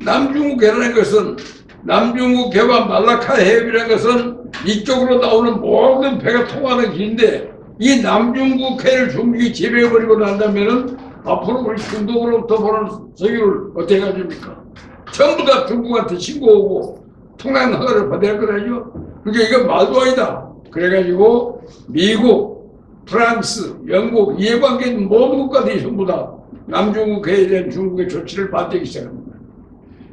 남중국해라는 것은 남중국해와 말라카 해협이라는 것은 이쪽으로 나오는 모든 배가 통하는 길인데 이 남중국해를 중국이 지배해버리고 난다면은 앞으로 우리 중동으로부터 보는 석유를 어떻게 가집니까? 전부 다 중국한테 신고하고 통행 허가를 받아야 거라죠. 그게 이건 말도 아니다. 그래가지고 미국, 프랑스, 영국 이해관계 있는 모든 국가들이 전부 다 남중국해에 대한 중국의 조치를 받기 시작합니다.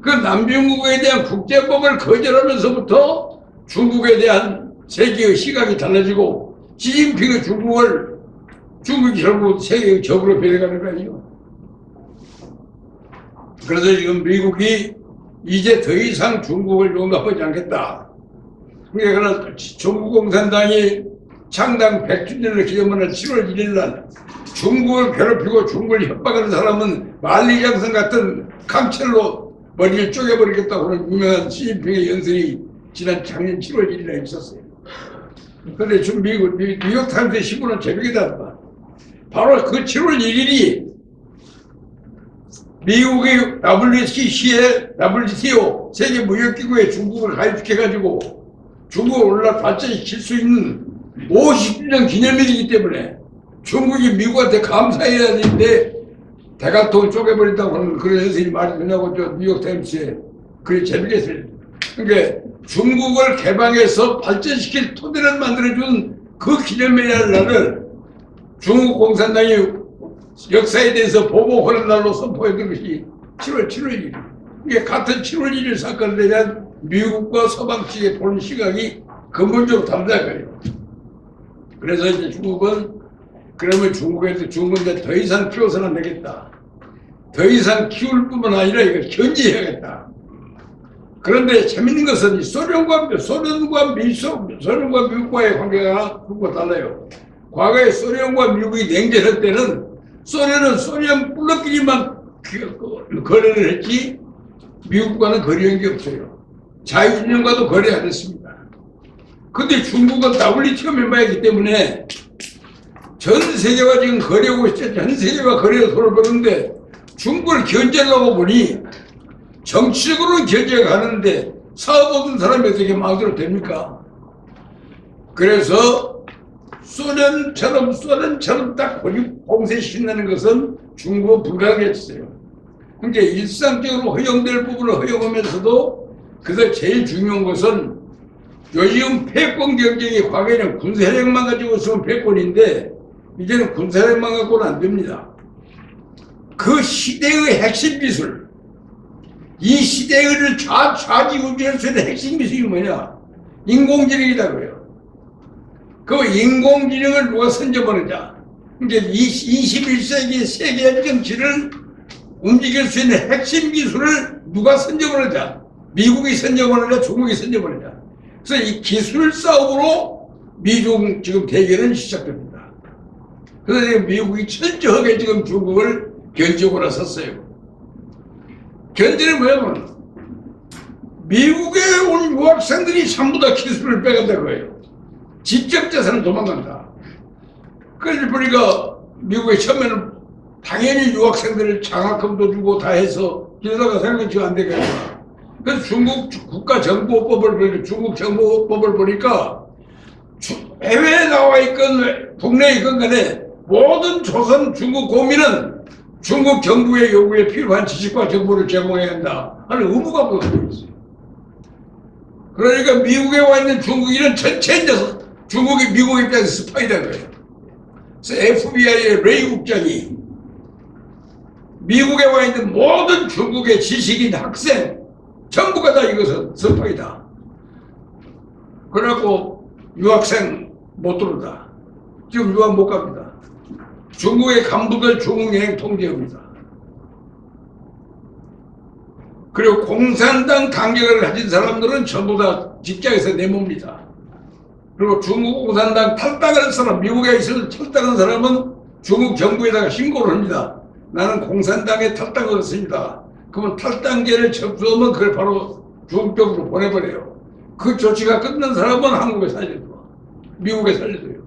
그 남중국에 대한 국제법을 거절하면서부터 중국에 대한 세계의 시각이 달라지고 시진핑의 중국이 결국 세계의 적으로 변해가는 거 아니에요. 그래서 지금 미국이 이제 더 이상 중국을 용납하지 않겠다. 그러니까 중국공산당이 창당 100주년을 기념하는 7월 1일 날 중국을 괴롭히고 중국을 협박하는 사람은 만리장성 같은 강철로 머리를 쪼개버리겠다고 하는 유명한 시진핑의 연설이 지난 작년 7월 1일 날 있었어요. 그런데 지금 뉴욕타임스의 신문은 제목이다. 바로 그 7월 1일이 미국의 WTO 세계무역기구에 중국을 가입시켜가지고 중국을 오늘날 발전시킬 수 있는 50주년 기념일이기 때문에 중국이 미국한테 감사해야 되는데 대가통을 쪼개버린다고 하는 그런 연설이 말이 되냐고 저 뉴욕타임스에 그게 재밌겠어요. 그러니까 중국을 개방해서 발전시킬 토대를 만들어준 그 기념일이라는 날을 중국 공산당이 역사에 대해서 보복하는 날로 선포했던 것이 7월 1일. 이게 같은 7월 1일 사건에 대한 미국과 서방 측의 보는 시각이 근본적으로 다르다는 거예요. 그래서 이제 중국은 그러면 중국은 이제 더 이상 키워서는 안 되겠다. 더 이상 키울 뿐만 아니라 이걸 견제해야겠다. 그런데 재밌는 것은 소련과 미국과의 관계가 그것과 달라요. 과거에 소련과 미국이 냉전할 때는 소련은 소련 블록끼리만 거래를 했지 미국과는 거래한 게 없어요. 자유진영과도 거래 안 했습니다. 근데 중국은 WTO 멤버이기 때문에 전 세계가 지금 거래하고 있죠. 전 세계가 거래로 손을 보는데 중국을 견제하려고 보니 정치적으로는 견제가 가는데 사업 없는 사람이 어떻게 마음대로 됩니까? 그래서 소련처럼 딱 봉쇄시킨다는 것은 중국은 불가능했어요. 그러니까 일상적으로 허용될 부분을 허용하면서도 그래서 제일 중요한 것은 요즘 패권 경쟁이 과거에는 군사력만 가지고 있으면 패권인데 이제는 군사력만 갖고는 안 됩니다. 그 시대의 핵심 기술, 이 시대를 좌지우지할 수 있는 핵심 기술이 뭐냐? 인공지능이라고요. 그 인공지능을 누가 선점하느냐? 그러니까 21세기 세계 정치를 움직일 수 있는 핵심 기술을 누가 선점하느냐? 미국이 선점하느냐? 중국이 선점하느냐? 그래서 이 기술 싸움으로 미중 지금 대결은 시작됩니다. 그래서 지금 미국이 철저하게 지금 중국을 견제하고 나섰어요. 견제는 뭐냐면 미국에 온 유학생들이 전부 다 기술을 빼간다고 해요. 지적 재산은 도망간다. 그래서 보니까 미국에 처음에는 당연히 유학생들을 장학금도 주고 다 해서 이러다가 생각지가 안 되겠다. 그래서 중국 국가정보법을 보니까 중국 정보법을 보니까 해외에 나와 있건 국내에 있건 간에 모든 조선 중국 고민은 중국 정부의 요구에 필요한 지식과 정보를 제공해야 한다 하는 의무가 부과되어 있어요. 그러니까 미국에 와 있는 중국인은 전체 중국이 미국 입장에서 스파이다 거예요. 그래서 FBI의 레이 국장이 미국에 와 있는 모든 중국의 지식인, 학생 전부가 다 이것은 스파이다. 그래갖고 유학생 못 들어온다. 지금 유학 못 갑니다. 중국의 간부들 중국 여행 통제합니다. 그리고 공산당 강력을 가진 사람들은 전부 다 직장에서 내모입니다. 그리고 중국 공산당 탈당하는 사람, 미국에 있어서 탈당하는 사람은 중국 정부에다가 신고를 합니다. 나는 공산당에 탈당하겠습니다. 그러면 탈당계를 접수하면 그걸 바로 중국 쪽으로 보내버려요. 그 조치가 끝난 사람은 한국에 살려줘. 미국에 살려줘요.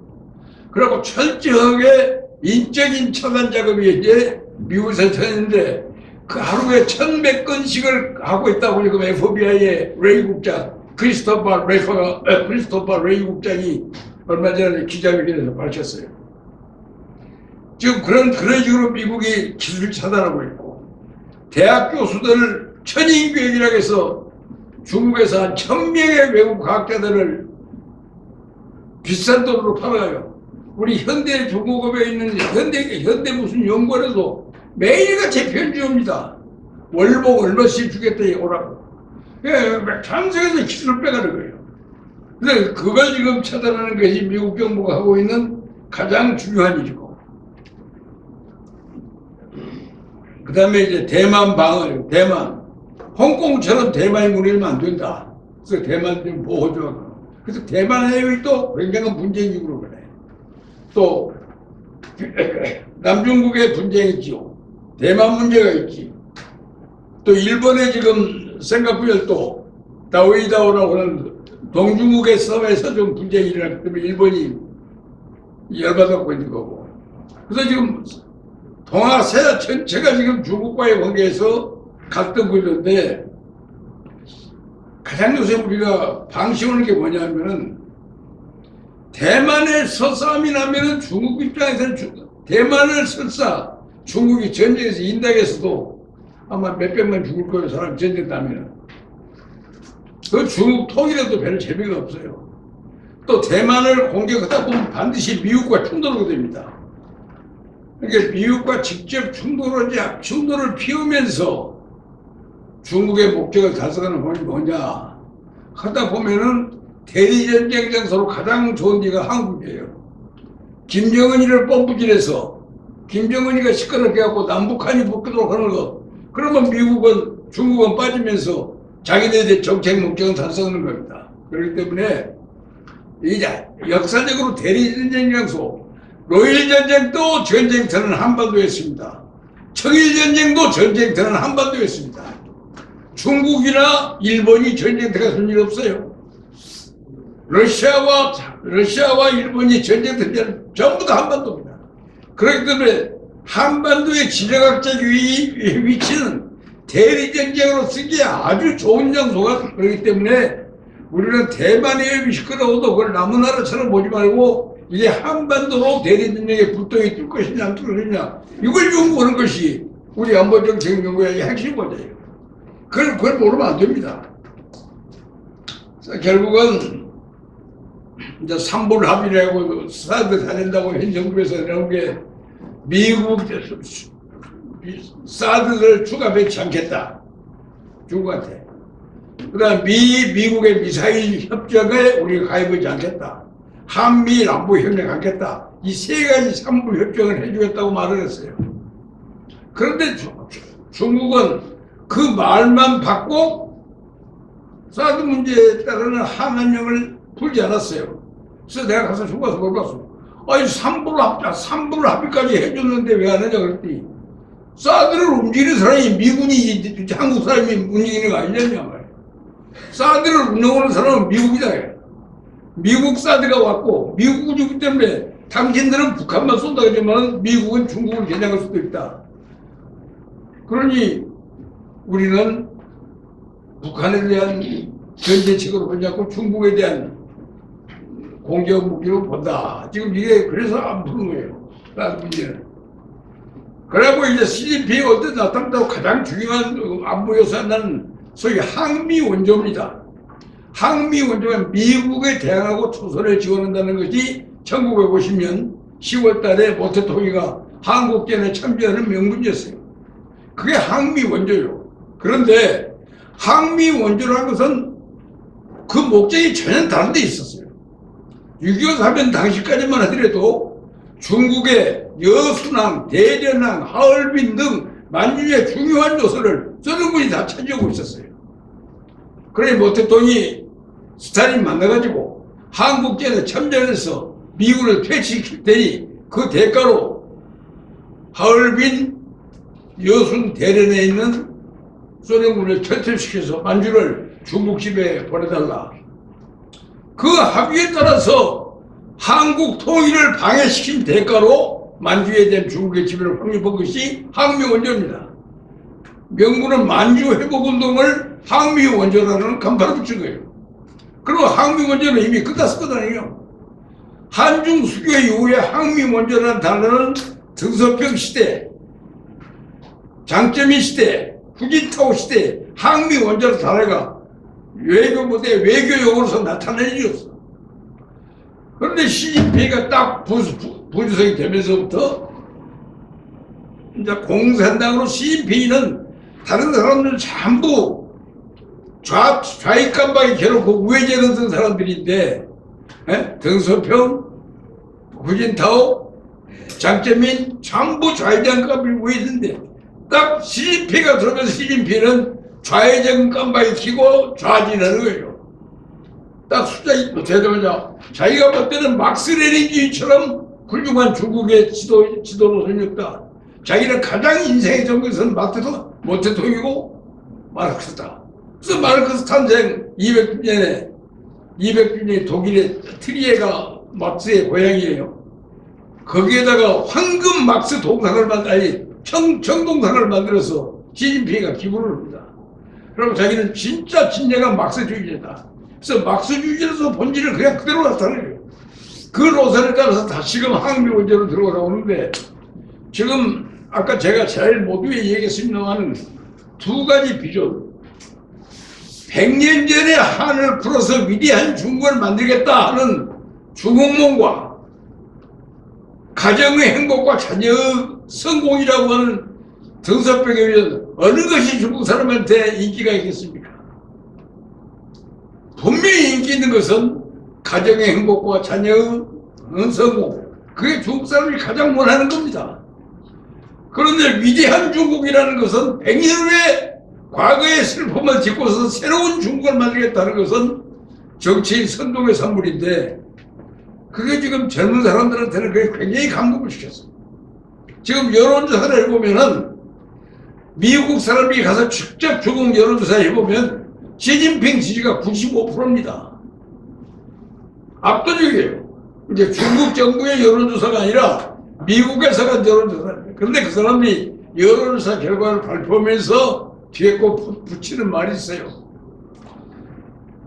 그리고 철저하게 인적인 차단 작업이 이제 미국에서 했는데 그 하루에 1,100 건씩을 하고 있다고 지금 FBI의 레이 국장, 크리스토퍼 레이 국장이 얼마 전에 기자회견에서 밝혔어요. 지금 그런 식으로 미국이 기술 차단하고 있고, 대학 교수들 천인교육이라고 해서 중국에서 한 1,000명의 외국 과학자들을 비싼 돈으로 팔아요. 우리 현대 중국업에 있는 현대 무슨 연구원에도 매일같이 편지옵니다. 월봉 얼마씩 주겠다 오라고. 전세계에서 기술을 빼가는 거예요. 그래서 그걸 지금 차단하는 것이 미국 정부가 하고 있는 가장 중요한 일이고. 그 다음에 이제 대만 방어, 대만. 홍콩처럼 대만이 무너지면 안 된다. 그래서 대만 좀 보호조하고. 그래서 대만의 또 굉장한 분쟁이고 그래. 또 남중국의 분쟁이 있죠. 대만 문제가 있지. 또 일본에 지금 싱가포르 또 다오이다오라고 하는 동중국의 섬에서 좀 분쟁이 일어났기 때문에 일본이 열받고 있는 거고. 그래서 지금 동아시아 전체가 지금 중국과의 관계에서 갈등고 있는데 가장 요새 우리가 방심하는 게 뭐냐면은 대만에서 싸움이 나면은 중국 입장에서는 대만을 설사 중국이 전쟁에서 인당에서도 아마 몇백만 죽을 거예요. 사람 전쟁 따면은. 그 중국 통일에도 별로 재미가 없어요. 또 대만을 공격하다 보면 반드시 미국과 충돌하게 됩니다. 그러니까 미국과 직접 충돌을 피우면서 중국의 목적을 달성하는 방법이 뭐냐 하다 보면은 대리전쟁 장소로 가장 좋은 데가 한국이에요. 김정은이를 펌프질해서 김정은이가 시끄럽게 하고 남북한이 붙도록 하는 거. 그러면 미국은 중국은 빠지면서 자기네들의 정책 목적을 달성하는 겁니다. 그렇기 때문에 이제 역사적으로 대리전쟁 장소 로일전쟁도 전쟁터는 한반도였습니다. 청일전쟁도 전쟁터는 한반도였습니다. 중국이나 일본이 전쟁터가 선 일 없어요. 러시아와 일본이 전쟁터는 전부 다 한반도입니다. 그렇기 때문에 한반도의 지정학적 위치는 대리전쟁으로 쓰기에 아주 좋은 장소가 그렇기 때문에 우리는 대만의 위협이 시끄러워도 그걸 남은 나라처럼 보지 말고 이게 한반도로 대리전쟁의 불똥이 뜰 것이냐 안 뜰 것이냐 이걸 연구하는 것이 우리 안보정책 연구의 핵심 과제예요. 그걸 모르면 안 됩니다. 결국은 이제 삼불 합의라고 사드 다닌다고 현 정부에서 나온 게 미국 사드를 추가 배치 않겠다. 중국한테. 그 다음 미국의 미사일 협정에 우리가 가입하지 않겠다. 한미 안보 협력 않겠다. 이 세 가지 삼불 협정을 해주겠다고 말을 했어요. 그런데 중국은 그 말만 받고 사드 문제에 따르는 한한령을 풀지 않았어요. 그래서 내가 가서 중국 가서 물어봤어. 아니 삼불 합의까지 해줬는데 왜 안 하냐 그랬더니 사드를 움직이는 사람이 미군이 한국 사람이 움직이는 거 아니냐냐 말이야. 사드를 운영하는 사람은 미국이다. 미국 사드가 왔고 미국이 주기 때문에 당신들은 북한만 쏜다 그러지만 미국은 중국을 겨냥할 수도 있다. 그러니 우리는 북한에 대한 견제책으로 하지 않고 중국에 대한 공격 무기로 본다. 지금 이게 그래서 안 푸는 거예요. 나는 문제는. 그리고 이제 시진핑이 어떤 나타난다고 가장 중요한 안보 요소는 소위 항미 원조입니다. 항미 원조가 미국에 대항하고 초선을 지원한다는 것이 1950년 10월 달에 모태통이가 한국전에 참전하는 명분이었어요. 그게 항미 원조요. 그런데 항미 원조라는 것은 그 목적이 전혀 다른 데 있었어요. 6.25 사변 당시까지만 하더라도 중국의 여순항, 대련항, 하얼빈 등 만주의 중요한 요소를 소련군이 다 차지하고 있었어요. 그래 모태통이 스탈린 만나가지고 한국전에 참전해서 미국을 퇴치시킬 테니 그 대가로 하얼빈 여순 대련에 있는 소련군을 퇴출시켜서 만주를 중국 집에 보내달라. 그 합의에 따라서 한국 통일을 방해시킨 대가로 만주에 대한 중국의 지배를 확립한 것이 항미 원조입니다. 명분은 만주 회복운동을 항미 원조라는 간판을 붙인 거예요. 그리고 항미 원조는 이미 끝났었거든요. 한중 수교 이후에 항미 원조라는 단어는 등소평 시대, 장점인 시대, 후진타오 시대 항미 원조라는 단어가 외교 무대 외교용어로서 나타난 일이 없어. 그런데 시진핑이가 딱 부주석이 되면서부터 이제 공산당으로 시진핑이는 다른 사람들은 전부 좌익 깜박이 겨놓고 우회제 넣던 사람들인데 등소평, 후진타오, 장점인 전부 좌회전 깜박이 우회전인데 딱 시진핑이가 들어오면서 시진핑은 좌회전 깜박이 켜고 좌진하는 거예요. 딱 숫자 되자마자 자기가 볼 때는 막스 레닌주의처럼 훌륭한 중국의 지도 노선이었다. 자기는 가장 인생의 전국에서는 모태통이고 마르크스다. 그래서 마르크스 탄생 200주년에 독일의 트리에가 막스의 고향이에요. 거기에다가 황금 막스 동상을 청동상을 만들어서 시진핑이가 기부를 합니다. 그리고 자기는 진짜 진정한 막스주의자다. 그래서 막스주의자로서 본질을 그냥 그대로 나타내요. 그 노선에 따라서 다시금 항미 원조로 들어오는데 지금 아까 제가 제일 모두에 얘기했습니다만 두 가지 비전. 100년 전에 한을 풀어서 위대한 중국을 만들겠다 하는 중국몽과 가정의 행복과 자녀의 성공이라고 하는 등소평에 의해서 어느 것이 중국 사람한테 인기가 있겠습니까? 분명히 인기 있는 것은 가정의 행복과 자녀의 성공. 그게 중국 사람이 가장 원하는 겁니다. 그런데 위대한 중국이라는 것은 100년 후에 과거의 슬픔을 딛고서 새로운 중국을 만들겠다는 것은 정치인 선동의 산물인데 그게 지금 젊은 사람들한테는 그게 굉장히 감동을 시켰어요. 지금 여론조사를 해보면은 미국 사람이 가서 직접 중국 여론조사 해보면 시진핑 지지가 95%입니다. 압도적이에요. 이제 중국 정부의 여론조사가 아니라 미국에서 간 여론조사입니다. 그런데 그 사람이 여론조사 결과를 발표하면서 뒤에 꼭 붙이는 말이 있어요.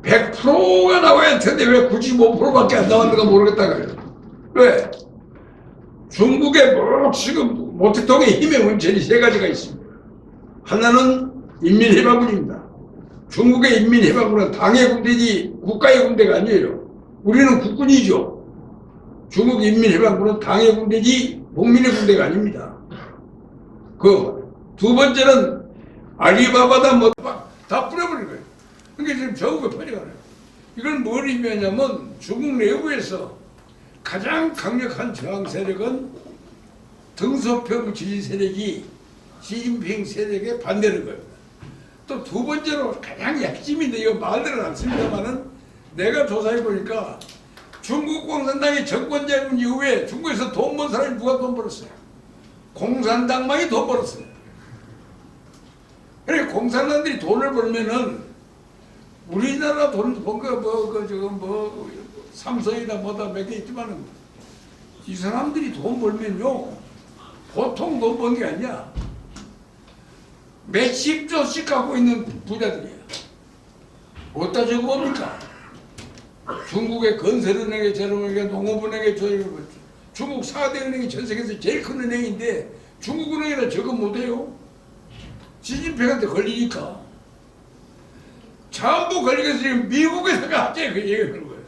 100%가 나와야 할 텐데 왜 95%밖에 안 나왔는가 모르겠다고요. 왜? 중국의 지금 모태통의 힘의 원천이 세 가지가 있습니다. 하나는 인민해방군입니다. 중국의 인민해방군은 당의 군대지 국가의 군대가 아니에요. 우리는 국군이죠. 중국 인민해방군은 당의 군대지 국민의 군대가 아닙니다. 그 두 번째는 알리바바다 뭐 다 뿌려버린 거예요. 그러니까 지금 전국에 퍼져가요. 이건 뭘 의미하냐면 중국 내부에서 가장 강력한 저항 세력은 등소평 지지 세력이 시진핑 세력에 반대하는 거예요. 또 두 번째로 가장 약점인데 이거 말들은 않습니다만은 내가 조사해 보니까 중국 공산당이 정권 잡은 이후에 중국에서 돈 번 사람이 누가 돈 벌었어요? 공산당만이 돈 벌었어요. 그래 공산당들이 돈을 벌면은 우리나라 돈 번 거 지금 삼성이다 뭐다 몇 개 있지만은 이 사람들이 돈 벌면요 보통 돈 번 게 아니야. 몇십 조씩 갖고 있는 부자들이야. 어디다 적어옵니까? 중국의 건설은행처럼 농업은행에 중국 4대 은행이 전 세계에서 제일 큰 은행인데 중국은행이라 저거 못해요. 시진핑한테 걸리니까. 전부 걸리겠어. 지금 미국에서 갑자기 그 얘기하는 거예요.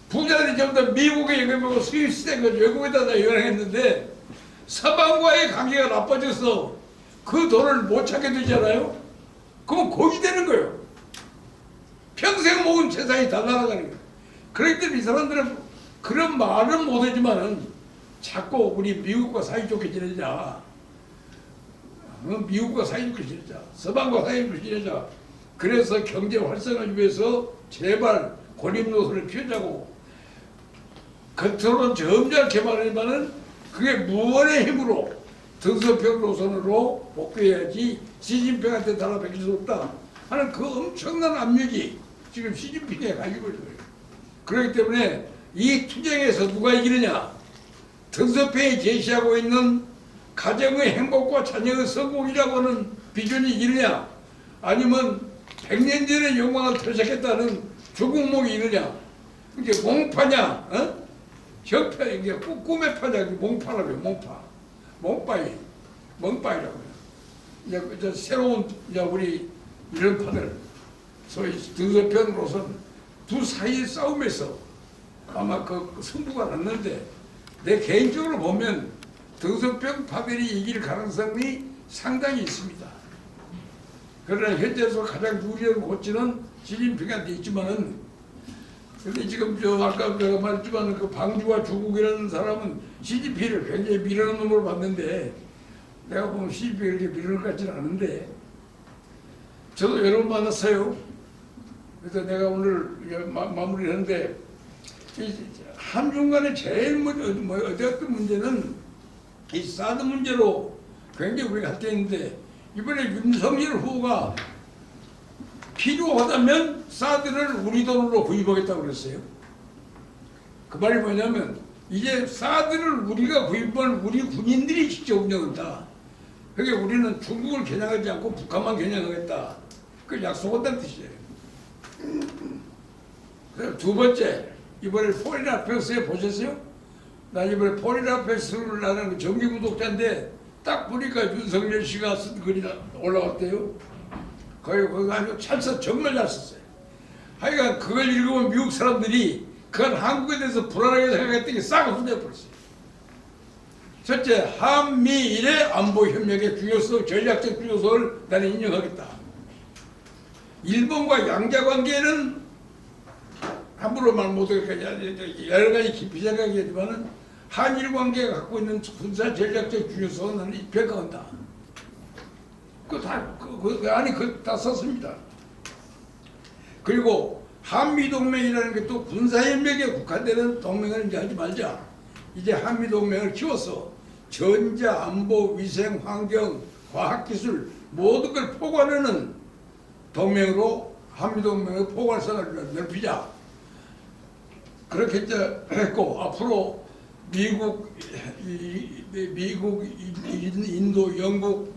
부자들이 전부 다 미국에 영향하고 스위스에 외국에다 다 영향했는데 서방과의 관계가 나빠져서 그 돈을 못 찾게 되잖아요. 그럼 거기 되는 거예요. 평생 모은 재산이 다 날아가는 거예요. 그렇기 때문에 이 사람들은 그런 말은 못하지만은 자꾸 우리 미국과 사이좋게 지내자. 미국과 사이좋게 지내자. 서방과 사이좋게 지내자. 그래서 경제 활성화를 위해서 제발 고립노선을 펴자고 겉으로는 점잖게 말하지만은 그게 무언의 힘으로 등서평 노선으로 복귀해야지 시진핑한테 달아넘길 수 없다 하는 그 엄청난 압력이 지금 시진핑에 가지고 있어요. 그렇기 때문에 이 투쟁에서 누가 이기느냐? 등서평이 제시하고 있는 가정의 행복과 자녀의 성공이라고 하는 비전이 이기느냐? 아니면 100년 전에 영광을 표시했다는 조국몽이 이느냐? 이게 몽파냐? 형편, 이게 꿈의 파냐? 몽파라고요, 몽파. 몽파이라고요. 이제 새로운, 이제 우리 이런 파들, 소위 등서평으로서는 두 사이의 싸움에서 아마 그 승부가 났는데, 내 개인적으로 보면 등서평 파들이 이길 가능성이 상당히 있습니다. 그러나 현재에서 가장 유리한 고치는 시진핑한테 있지만은, 근데 지금 아까 내가 말했지만 그 방주와 주국이라는 사람은 시진핑을 굉장히 미련한 놈으로 봤는데, 내가 보면 시진핑을 이렇게 미련을 같지는 않은데, 저도 여러 번 만났어요. 그래서 내가 오늘 마무리를 했는데, 한중간에 제일 어려웠던 문제는 이 사드 문제로 굉장히 우리가 할때있는데, 이번에 윤석열 후보가 필요하다면 사드를 우리 돈으로 구입하겠다고 그랬어요. 그 말이 뭐냐면 이제 사드를 우리가 구입한 우리 군인들이 직접 운영한다. 그러니까 우리는 중국을 겨냥하지 않고 북한만 겨냥하겠다. 그걸 약속한다는 뜻이에요. 그래서 두 번째, 이번에 포린 아페스에 보셨어요? 나 이번에 포린 아페스를 나는 정기 구독자인데 딱 보니까 윤석열 씨가 쓴 글이 올라왔대요. 거기 아주 잘 썼, 정말 잘 썼어요. 하여간 그걸 읽으면 미국 사람들이 그건 한국에 대해서 불안하게 생각했던 게 싹 없어져버렸어요. 첫째, 한미일의 안보협력의 중요성, 전략적 중요성을 나는 인정하겠다. 일본과 양자관계는 함부로 말 못하니까 여러 가지 깊이 생각하지만은 한일 관계가 갖고 있는 군사 전략적 중요성은 나는 평가한다. 다 썼습니다. 그리고 한미동맹이라는 게 또 군사협력에 국한되는 동맹을 이제 하지 말자. 이제 한미동맹을 키워서 전자, 안보, 위생, 환경, 과학기술 모든 걸 포괄하는 동맹으로 한미동맹의 포괄성을 넓히자. 그렇게 이제 했고, 앞으로 미국, 인도, 영국,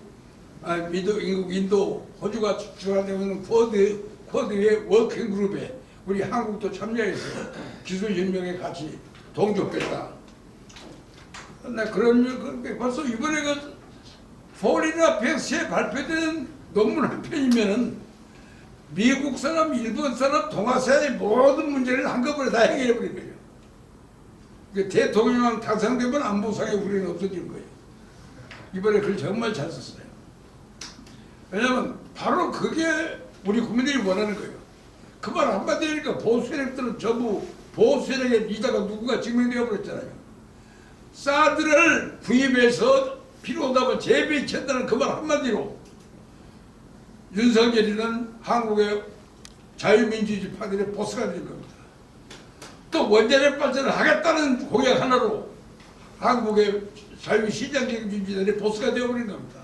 인도, 호주가 주관되고 있는 쿼드의 워킹그룹에 우리 한국도 참여해서 기술협력에 같이 동조했다. 벌써 이번에 그 포린 아페스에 발표된 논문 한 편이면은 미국 사람, 일본 사람, 동아시아의 모든 문제를 한꺼번에 다 해결해버린 거예요. 대통령 당선되면 안보상의 우려는 없어지는 거예요. 이번에 글 정말 잘 썼어요. 왜냐면 바로 그게 우리 국민들이 원하는 거예요. 그 말 한마디 하니까 보수세력들은 전부 보수세력의 리더가 누군가 증명되어 버렸잖아요. 사드를 구입해서 필요하다면 재배치한다는 그 말 한마디로 윤석열이는 한국의 자유민주주의 파들의 보스가 될 겁니다. 또 원자력 발전을 하겠다는 공약 하나로 한국의 자유시장경제주의들의 보스가 되어버린 겁니다.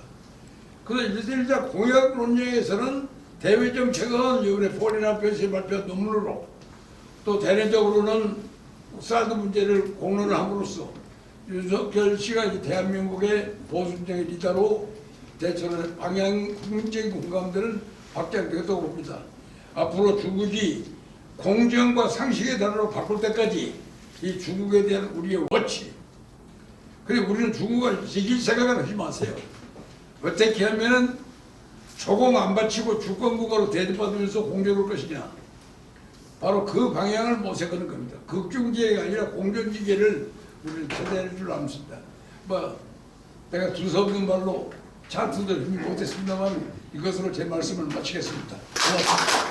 그래서 일자 공약 논쟁에서는 대외정책은 이번에 포린 아페스에 발표한 논문으로 또 대내적으로는 사드 문제를 공론을 함으로써 윤석열 씨가 이제 대한민국의 보수정의 리더로 대처를 방향 국민적인 공감대는 확장되겠다고 봅니다. 앞으로 중국이 공정과 상식의 단어로 바꿀 때까지 이 중국에 대한 우리의 워치. 그리고 우리는 중국을 이길 생각은 하지 마세요. 어떻게 하면은 조공 안 바치고 주권국가로 대접받으면서 공존할 것이냐. 바로 그 방향을 모색하는 겁니다. 극중지혜가 아니라 공존지혜를 우리는 찾아낼 줄 압니다. 뭐 내가 두서없는 말로 잘 들으지 못했습니다만 이것으로 제 말씀을 마치겠습니다. 고맙습니다.